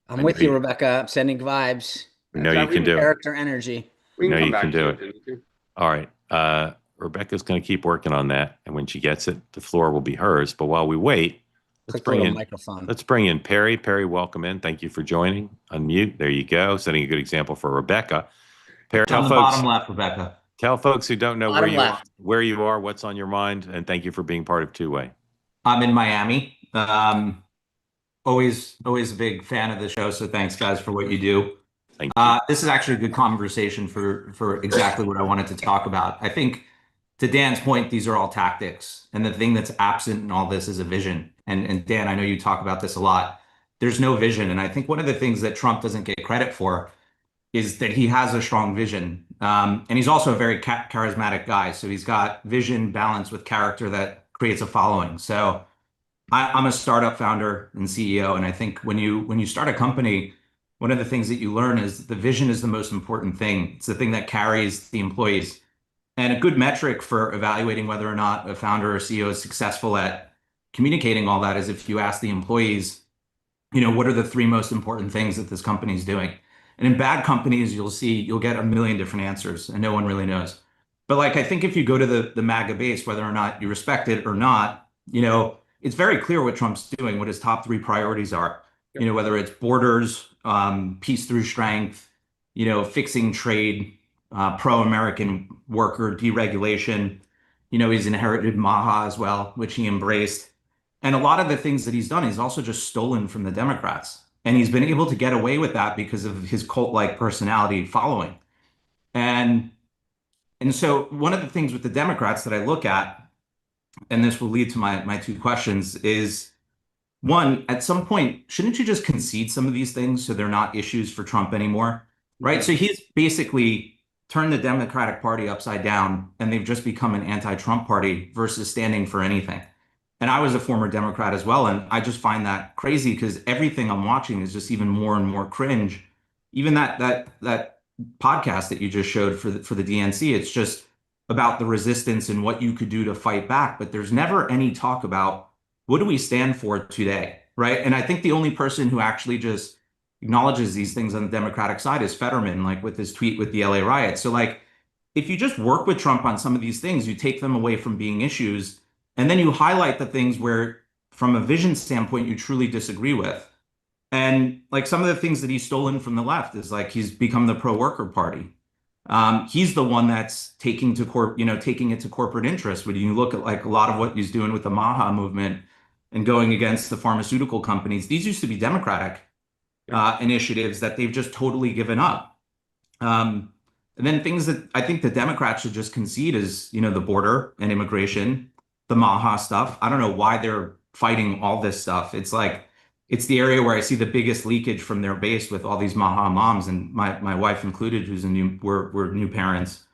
I'm with you, Rebecca. I'm sending vibes. We know you can do it. Character energy. We know you can do it. All right. Rebecca's going to keep working on that. And when she gets it, the floor will be hers. But while we wait, let's bring in Perry. Perry, welcome in. Thank you for joining. Unmute. There you go. Setting a good example for Rebecca. Perry, on the bottom left, Rebecca. Tell folks who don't know where you are, what's on your mind, and thank you for being part of Two Way. I'm in Miami. Always a big fan of the show. So thanks, guys, for what you do. Thank you. This is actually a good conversation for exactly what I wanted to talk about. I think, to Dan's point, these are all tactics, and the thing that's absent in all this is a vision. And Dan, I know you talk about this a lot. There's no vision, and I think one of the things that Trump doesn't get credit for is that he has a strong vision. And he's also a very charismatic guy. So he's got vision balanced with character that creates a following. So I'm a startup founder and CEO. And I think when you start a company, one of the things that you learn is the vision is the most important thing. It's the thing that carries the employees. And a good metric for evaluating whether or not a founder or CEO is successful at communicating all that is if you ask the employees, what are the 3 most important things that this company is doing? And in bad companies, you'll get a million different answers and no one really knows. But I think if you go to the MAGA base, whether or not you respect it or not, it's very clear what Trump's doing, what his top 3 priorities are, whether it's borders, peace through strength, fixing trade, pro-American worker deregulation. He's inherited Maha as well, which he embraced. And a lot of the things that he's done, he's also just stolen from the Democrats. And he's been able to get away with that because of his cult-like personality following. And so one of the things with the Democrats that I look at, and this will lead to my 2 questions, is one, at some point, shouldn't you just concede some of these things so they're not issues for Trump anymore? Right? So he's basically turned the Democratic Party upside down, and they've just become an anti-Trump party versus standing for anything. And I was a former Democrat as well. And I just find that crazy because everything I'm watching is just even more and more cringe. Even that podcast that you just showed for the DNC, it's just about the resistance and what you could do to fight back. But there's never any talk about what do we stand for today, right? And I think the only person who actually just acknowledges these things on the Democratic side is Fetterman, with his tweet with the LA riots. So if you just work with Trump on some of these things, you take them away from being issues. And then you highlight the things where, from a vision standpoint, you truly disagree with. And some of the things that he's stolen from the left is he's become the pro-worker party. He's the one that's taking it to corporate interest. When you look at a lot of what he's doing with the Maha movement and going against the pharmaceutical companies, these used to be Democratic initiatives that they've just totally given up. And then things that I think the Democrats should just concede is, the border and immigration. the Maha stuff. I don't know why they're fighting all this stuff. It's like it's the area where I see the biggest leakage from their base with all these Maha moms, and my wife included, who's a new we're new parents.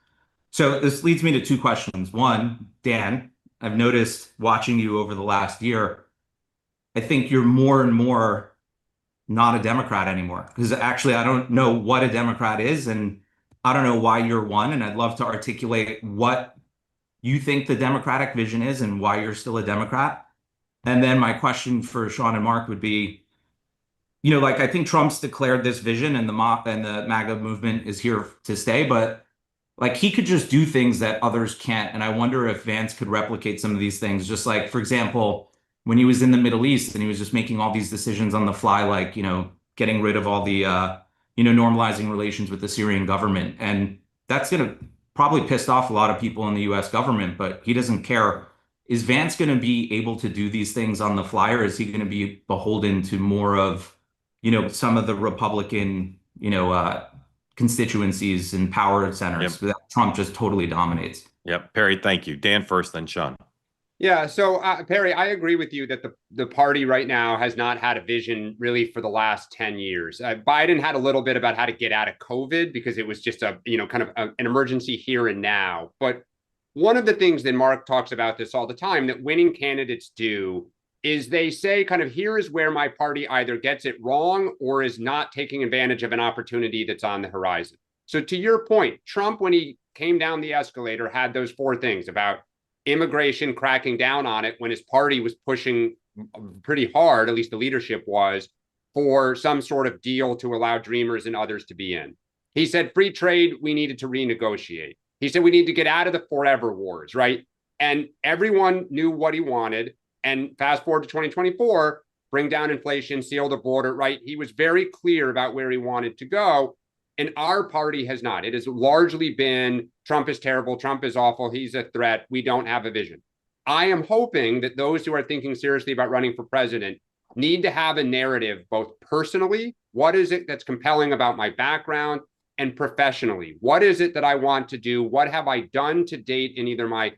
So this leads me to two questions. One, Dan, I've noticed watching you over the last year, I think you're more and more not a Democrat anymore. Because actually, I don't know what a Democrat is, and I don't know why you're one. And I'd love to articulate what you think the Democratic vision is and why you're still a Democrat. And then my question for Sean and Mark would be, like I think Trump's declared this vision and the MAGA movement is here to stay, but like he could just do things that others can't. And I wonder if Vance could replicate some of these things. Just like, for example, when he was in the Middle East and he was just making all these decisions on the fly, like, getting rid of all the, normalizing relations with the Syrian government. And that's going to probably pissed off a lot of people in the US government, but he doesn't care. Is Vance going to be able to do these things on the fly, or is he going to be beholden to more of, some of the Republican, constituencies and power centers that Trump just totally dominates? Yep. Perry, thank you. Dan first, then Sean. Yeah, so Perry, I agree with you that the party right now has not had a vision really for the last 10 years. Biden had a little bit about how to get out of COVID because it was just an emergency here and now. But one of the things that Mark talks about this all the time that winning candidates do is they say kind of here is where my party either gets it wrong or is not taking advantage of an opportunity that's on the horizon. So to your point, Trump, when he came down the escalator, had those four things about immigration, cracking down on it when his party was pushing pretty hard, at least the leadership was, for some sort of deal to allow Dreamers and others to be in. He said free trade, we needed to renegotiate. He said we need to get out of the forever wars, right? And everyone knew what he wanted. And fast forward to 2024, bring down inflation, seal the border, right? He was very clear about where he wanted to go. And our party has not. It has largely been Trump is terrible, Trump is awful, he's a threat, we don't have a vision. I am hoping that those who are thinking seriously about running for president need to have a narrative, both personally, what is it that's compelling about my background, and professionally, what is it that I want to do? What have I done to date in either my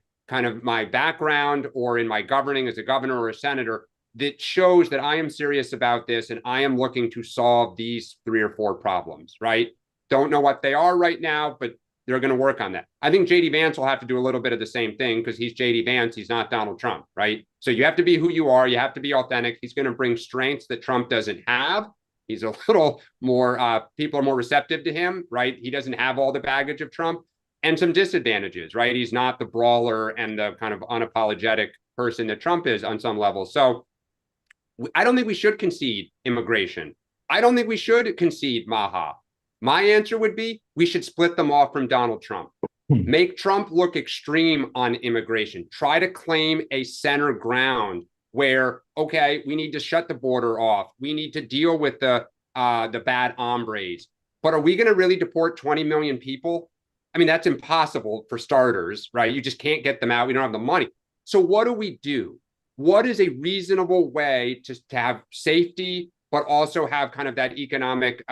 background or in my governing as a governor or a senator that shows that I am serious about this and I am looking to solve these 3 or 4 problems, right? Don't know what they are right now, but they're going to work on that. I think JD Vance will have to do a little bit of the same thing because he's JD Vance. He's not Donald Trump, right? So you have to be who you are. You have to be authentic. He's going to bring strengths that Trump doesn't have. He's a little more, people are more receptive to him, right? He doesn't have all the baggage of Trump, and some disadvantages, right? He's not the brawler and the kind of unapologetic person that Trump is on some level. So I don't think we should concede immigration. I don't think we should concede Maha. My answer would be we should split them off from Donald Trump. Make Trump look extreme on immigration. Try to claim a center ground where, okay, we need to shut the border off. We need to deal with the bad hombres. But are we going to really deport 20 million people? I mean, that's impossible for starters, right? You just can't get them out. We don't have the money. So what do? What is a reasonable way to have safety, but also have kind of that economic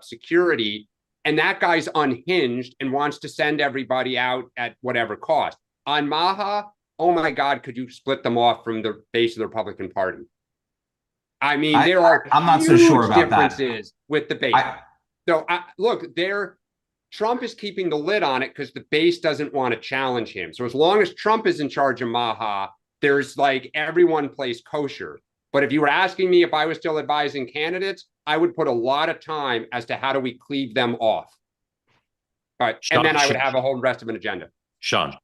security? And that guy's unhinged and wants to send everybody out at whatever cost. On Maha, oh my God, could you split them off from the base of the Republican Party? I mean, there are I'm not so sure about differences with the base. Look, Trump is keeping the lid on it because the base doesn't want to challenge him. So as long as Trump is in charge of Maha, there's like everyone plays kosher. But if you were asking me if I was still advising candidates, I would put a lot of time as to how do we cleave them off. All right. And then I would have a whole rest of an agenda. Sean.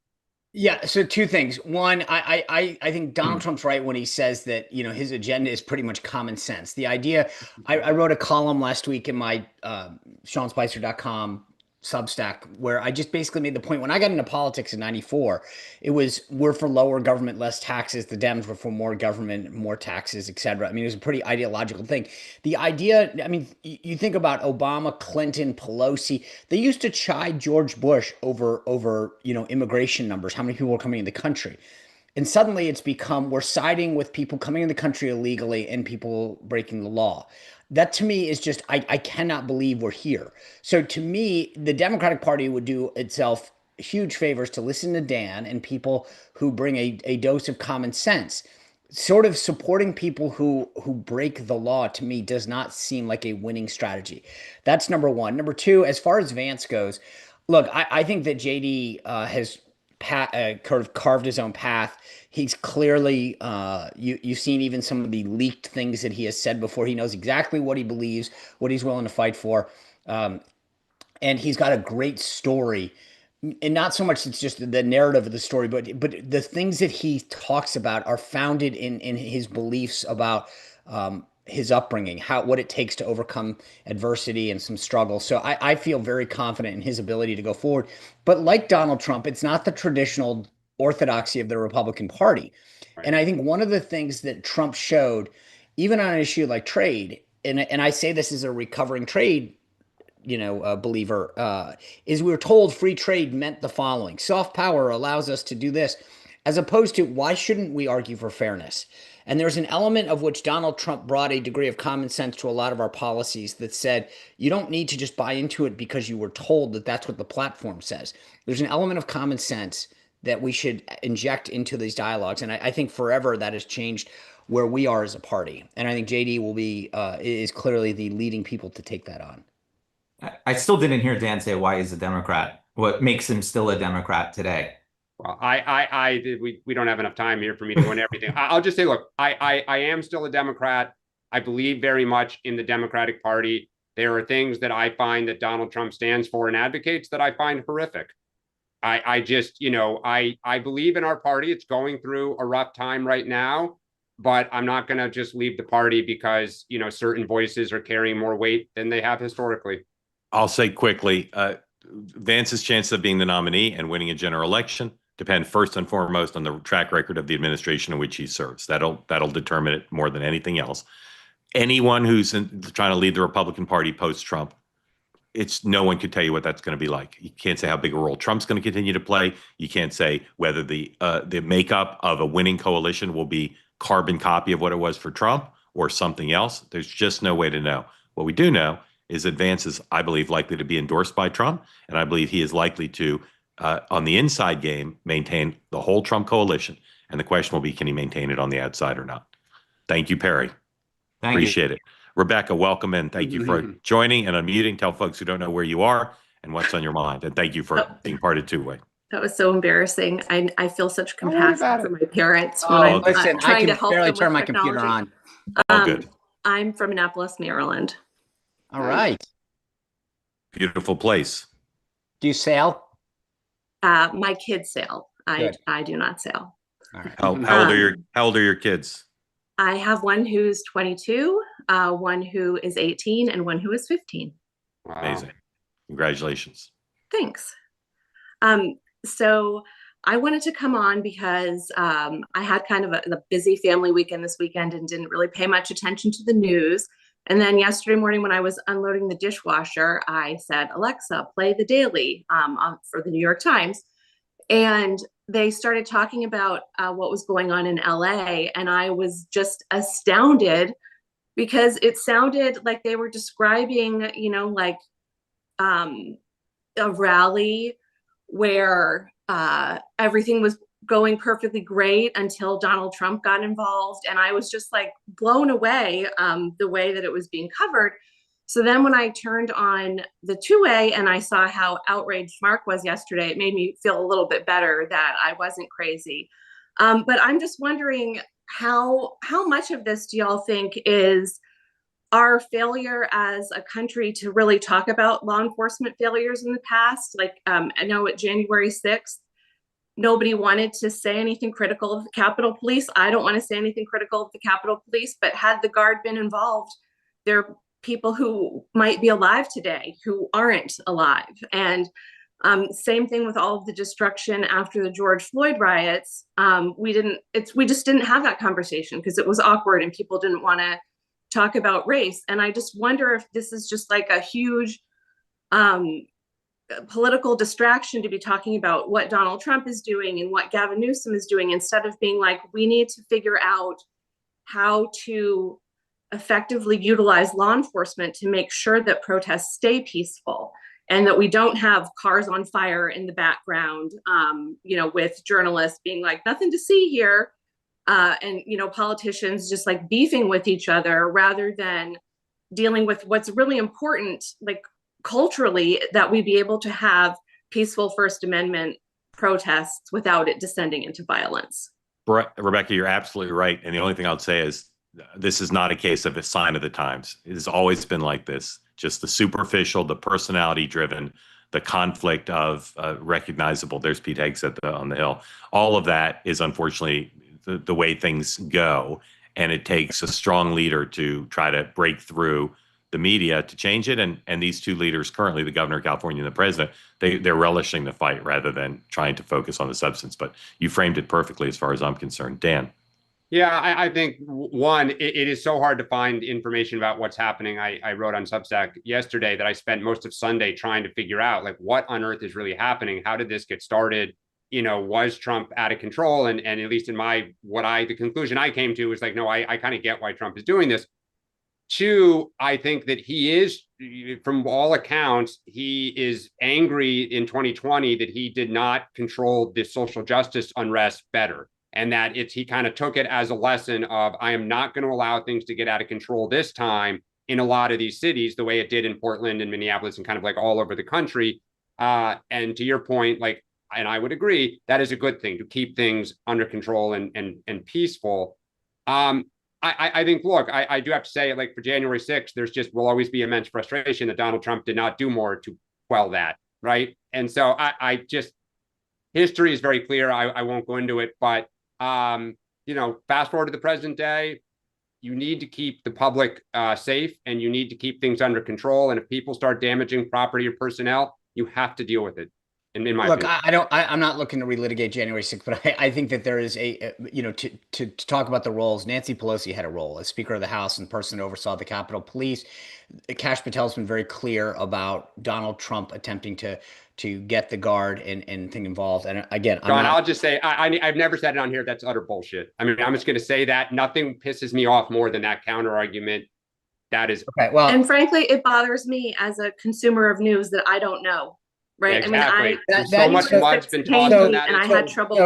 Yeah. So 2 things. One, I think Donald Trump's right when he says that, his agenda is pretty much common sense. The idea, I wrote a column last week in my SeanSpicer.com Substack where I just basically made the point when I got into politics in 94, it was we're for lower government, less taxes. The Dems were for more government, more taxes, etc. I mean, it was a pretty ideological thing. The idea, I mean, you think about Obama, Clinton, Pelosi, they used to chide George Bush over immigration numbers, how many people were coming in the country. And suddenly it's become we're siding with people coming in the country illegally and people breaking the law. That to me is just, I cannot believe we're here. So to me, the Democratic Party would do itself huge favors to listen to Dan and people who bring a dose of common sense. Sort of supporting people who break the law, to me, does not seem like a winning strategy. That's number one. Number two, as far as Vance goes, look, I think that JD has kind of carved his own path. He's clearly, you've seen even some of the leaked things that he has said before. He knows exactly what he believes, what he's willing to fight for. And he's got a great story. And not so much it's just the narrative of the story, but the things that he talks about are founded in his beliefs about his upbringing, what it takes to overcome adversity and some struggle. So I feel very confident in his ability to go forward. But like Donald Trump, it's not the traditional orthodoxy of the Republican Party. Right. And I think one of the things that Trump showed, even on an issue like trade, and I say this as a recovering trade believer, is we were told free trade meant the following: soft power allows us to do this, as opposed to why shouldn't we argue for fairness? And there's an element of which Donald Trump brought a degree of common sense to a lot of our policies that said, you don't need to just buy into it because you were told that that's what the platform says. There's an element of common sense that we should inject into these dialogues. And I think forever that has changed where we are as a party. And I think JD is clearly the leading people to take that on. I still didn't hear Dan say why he's a Democrat. What makes him still a Democrat today? Well, we don't have enough time here for me to go into everything. I'll just say, look, I am still a Democrat. I believe very much in the Democratic Party. There are things that I find that Donald Trump stands for and advocates that I find horrific. I believe in our party. It's going through a rough time right now, but I'm not going to just leave the party because, certain voices are carrying more weight than they have historically. I'll say quickly, Vance's chance of being the nominee and winning a general election depend first and foremost on the track record of the administration in which he serves. That'll determine it more than anything else. Anyone who's trying to lead the Republican Party post-Trump, no one could tell you what that's going to be like. You can't say how big a role Trump's going to continue to play. You can't say whether the makeup of a winning coalition will be carbon copy of what it was for Trump or something else. There's just no way to know. What we do know is that Vance is, I believe, likely to be endorsed by Trump, and I believe he is likely to, on the inside game, maintain the whole Trump coalition. And the question will be, can he maintain it on the outside or not? Thank you, Perry. Appreciate it. Rebecca, welcome in. Thank you for joining and unmuting. Tell folks who don't know where you are and what's on your mind. And thank you for being part of Two Way. That was so embarrassing. I feel such compassion for my parents when I'm listen, trying to I can help barely them turn with my computer technology. on. All good. I'm from Annapolis, Maryland. All right. Beautiful place. Do you sail? My kids sail. Good. I do not sail. All right. How old are your kids? I have one who's 22, one who is 18, and one who is 15. Wow. Amazing. Congratulations. Thanks. So I wanted to come on because I had kind of a busy family weekend this weekend and didn't really pay much attention to the news. And then yesterday morning when I was unloading the dishwasher, I said, Alexa, play the Daily for the New York Times. And they started talking about what was going on in LA. And I was just astounded because it sounded like they were describing, a rally where everything was going perfectly great until Donald Trump got involved. And I was just like blown away the way that it was being covered. So then when I turned on the two-way and I saw how outraged Mark was yesterday, it made me feel a little bit better that I wasn't crazy. But I'm just wondering how much of this do y'all think is our failure as a country to really talk about law enforcement failures in the past? Like I know at January 6th, nobody wanted to say anything critical of the Capitol Police. I don't want to say anything critical of the Capitol Police, but had the Guard been involved, there are people who might be alive today who aren't alive. And same thing with all of the destruction after the George Floyd riots. We just didn't have that conversation because it was awkward and people didn't want to talk about race. And I just wonder if this is just like a huge political distraction to be talking about what Donald Trump is doing and what Gavin Newsom is doing, instead of being like, we need to figure out how to effectively utilize law enforcement to make sure that protests stay peaceful. and that we don't have cars on fire in the background, with journalists being like, nothing to see here. And politicians just like beefing with each other rather than dealing with what's really important, like culturally, that we be able to have peaceful First Amendment protests without it descending into violence. Rebecca, you're absolutely right. And the only thing I would say is this is not a case of a sign of the times. It has always been like this, just the superficial, the personality driven, the conflict of recognizable. There's Pete Hegseth on the Hill. All of that is unfortunately the way things go. And it takes a strong leader to try to break through the media to change it. And these two leaders currently, the governor of California and the president, they're relishing the fight rather than trying to focus on the substance. But you framed it perfectly as far as I'm concerned. Dan. Yeah, I think one, it is so hard to find information about what's happening. I wrote on Substack yesterday that I spent most of Sunday trying to figure out like what on earth is really happening. How did this get started? Was Trump out of control? And at least in the conclusion I came to was like, no, I kind of get why Trump is doing this. Two, I think that he is, from all accounts, he is angry in 2020 that he did not control the social justice unrest better. And that he kind of took it as a lesson of, I am not going to allow things to get out of control this time in a lot of these cities, the way it did in Portland and Minneapolis and kind of like all over the country. And to your point, like, and I would agree, that is a good thing to keep things under control and peaceful. I think, look, I do have to say, like, for January 6th, will always be immense frustration that Donald Trump did not do more to quell that, right? And so history is very clear. I won't go into it, but fast forward to the present day, you need to keep the public safe, and you need to keep things under control. And if people start damaging property or personnel, you have to deal with it. In my opinion. I'm not looking to relitigate January 6th, but I think that there is to talk about the roles. Nancy Pelosi had a role as Speaker of the House and person who oversaw the Capitol Police. Kash Patel's been very clear about Donald Trump attempting to get the guard and thing involved. And again, John, I'll just say, I've never said it on here. That's utter bullshit. I mean, I'm just going to say that nothing pisses me off more than that counter argument. That is okay. Well, and frankly, it bothers me as a consumer of news that I don't know. Right. Exactly. I mean, so much mud's been tossed on that. And I had trouble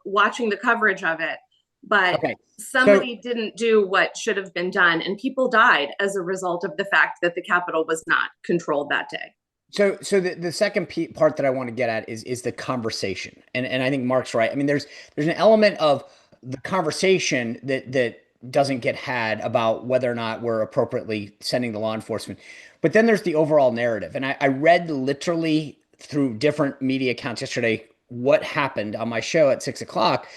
watching the coverage of it. But somebody didn't do what should have been done. And people died as a result of the fact that the Capitol was not controlled that day. So the second part that I want to get at is the conversation. And I think Mark's right. I mean, there's an element of the conversation that doesn't get had about whether or not we're appropriately sending the law enforcement. But then there's the overall narrative. And I read literally through different media accounts yesterday what happened on my show at 6 o'clock.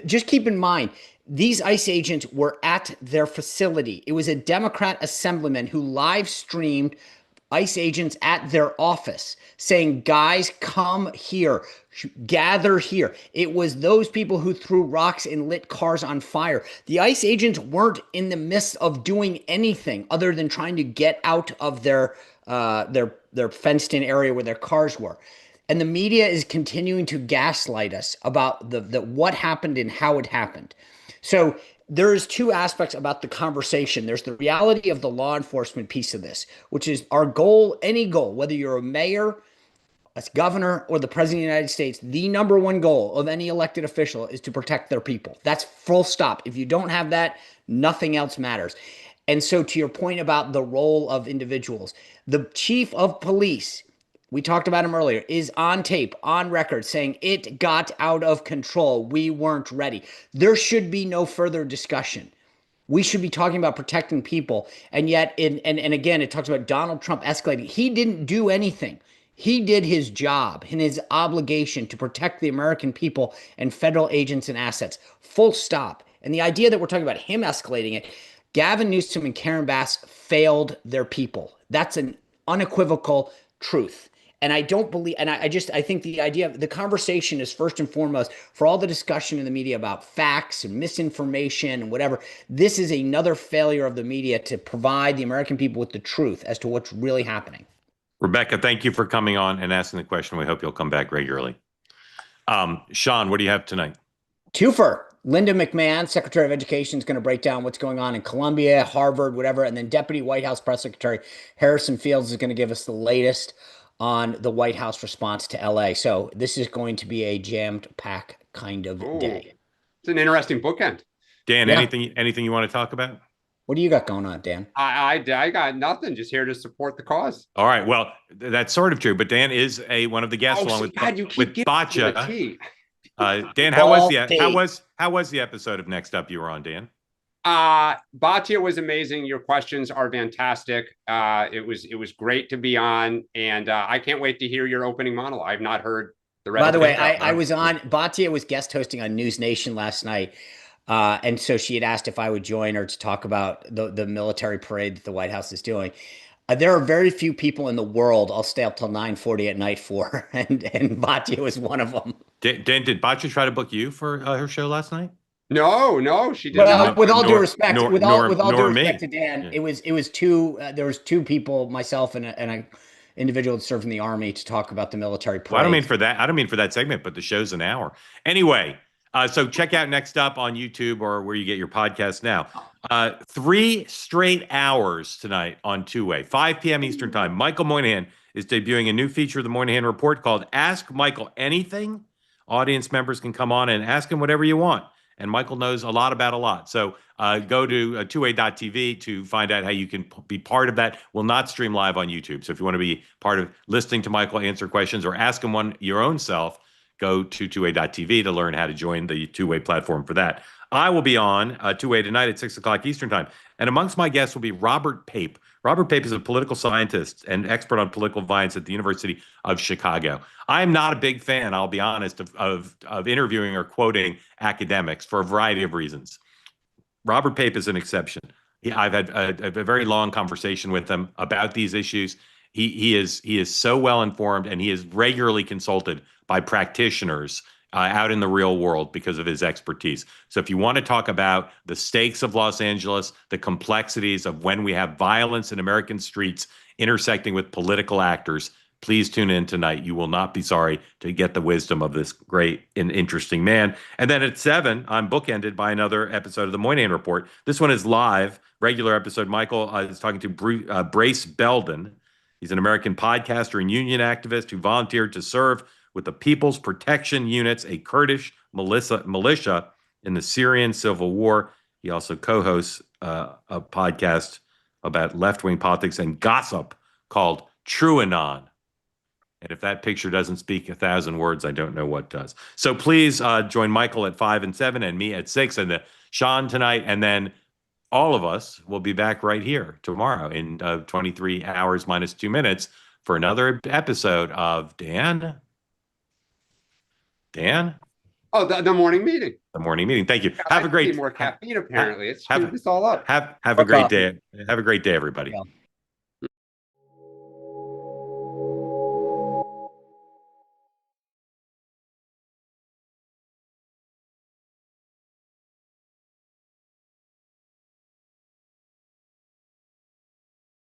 Just keep in mind, these ICE agents were at their facility. It was a Democrat assemblyman who live streamed ICE agents at their office saying, guys, come here, gather here. It was those people who threw rocks and lit cars on fire. The ICE agents weren't in the midst of doing anything other than trying to get out of their fenced in area where their cars were. And the media is continuing to gaslight us about the what happened and how it happened. So there's two aspects about the conversation. There's the reality of the law enforcement piece of this, which is our goal, any goal, whether you're a mayor, a governor, or the president of the United States, the number one goal of any elected official is to protect their people. That's full stop. If you don't have that, nothing else matters. And so to your point about the role of individuals, the chief of police, we talked about him earlier, is on tape, on record, saying it got out of control. We weren't ready. There should be no further discussion. We should be talking about protecting people. And yet, and again, it talks about Donald Trump escalating. He didn't do anything. He did his job and his obligation to protect the American people and federal agents and assets. Full stop. And the idea that we're talking about him escalating it, Gavin Newsom and Karen Bass failed their people. That's an unequivocal truth. And I don't believe, and I think the idea of the conversation is first and foremost for all the discussion in the media about facts and misinformation and whatever. This is another failure of the media to provide the American people with the truth as to what's really happening. Rebecca, thank you for coming on and asking the question. We hope you'll come back regularly. Sean, what do you have tonight? Twofer. Linda McMahon, Secretary of Education, is going to break down what's going on in Columbia, Harvard, whatever. And then Deputy White House Press Secretary Harrison Fields is going to give us the latest on the White House response to LA. So this is going to be a jammed pack kind of day. It's an interesting bookend. Dan, Yeah. anything you want to talk about? What do you got going on, Dan? I got nothing. Just here to support the cause. All right. Well, that's sort of true, but Dan is one of the guests along with Batya. Dan, how was the episode of Next Up you were on, Dan? Batya was amazing. Your questions are fantastic. It was great to be on, and I can't wait to hear your opening monologue. I've not heard the rest. By the way, I was on. Batya was guest hosting on News Nation last night, and so she had asked if I would join her to talk about the military parade that the White House is doing. There are very few people in the world I'll stay up till 9:40 at night for, and Batya was one of them. Dan, did Batya try to book you for her show last night? No, she did not. With all due respect, with all due respect to Dan, Yeah. it was two. There was two people, myself and an individual that served in the Army, to talk about the military parade. Well, I don't mean for that segment, but the show's an hour anyway. So check out Next Up on YouTube or where you get your podcast now. 3 straight hours tonight on Two-Way, 5 p.m. Eastern Time. Michael Moynihan is debuting a new feature of the Moynihan Report called Ask Michael Anything. Audience members can come on and ask him whatever you want. And Michael knows a lot about a lot. So go to tway.tv to find out how you can be part of that. We'll not stream live on YouTube. So if you want to be part of listening to Michael answer questions or ask him one your own self, go to tway.tv to learn how to join the Two-Way platform for that. I will be on Two-Way tonight at 6 o'clock Eastern Time. And amongst my guests will be Robert Pape. Robert Pape is a political scientist and expert on political violence at the University of Chicago. I'm not a big fan, I'll be honest, of interviewing or quoting academics for a variety of reasons. Robert Pape is an exception. I've had a very long conversation with him about these issues. He is so well informed, and he is regularly consulted by practitioners out in the real world because of his expertise. So if you want to talk about the stakes of Los Angeles, the complexities of when we have violence in American streets intersecting with political actors, please tune in tonight. You will not be sorry to get the wisdom of this great and interesting man. And then at 7, I'm bookended by another episode of the Moynihan Report. This one is live, regular episode. Michael is talking to Brace Belden. He's an American podcaster and union activist who volunteered to serve with the People's Protection Units, a Kurdish militia in the Syrian civil war. He also co-hosts a podcast about left-wing politics and gossip called TrueAnon. And if that picture doesn't speak 1,000 words, I don't know what does. So please join Michael at 5 and 7 and me at 6 and Sean tonight. And then all of us will be back right here tomorrow in 23 hours minus 2 minutes for another episode of Dan? Oh, the morning meeting. The morning meeting. Thank you. God, have a great more caffeine. Apparently, it's have- screwed this all up. Have a great day. Have a great day, everybody. Yeah.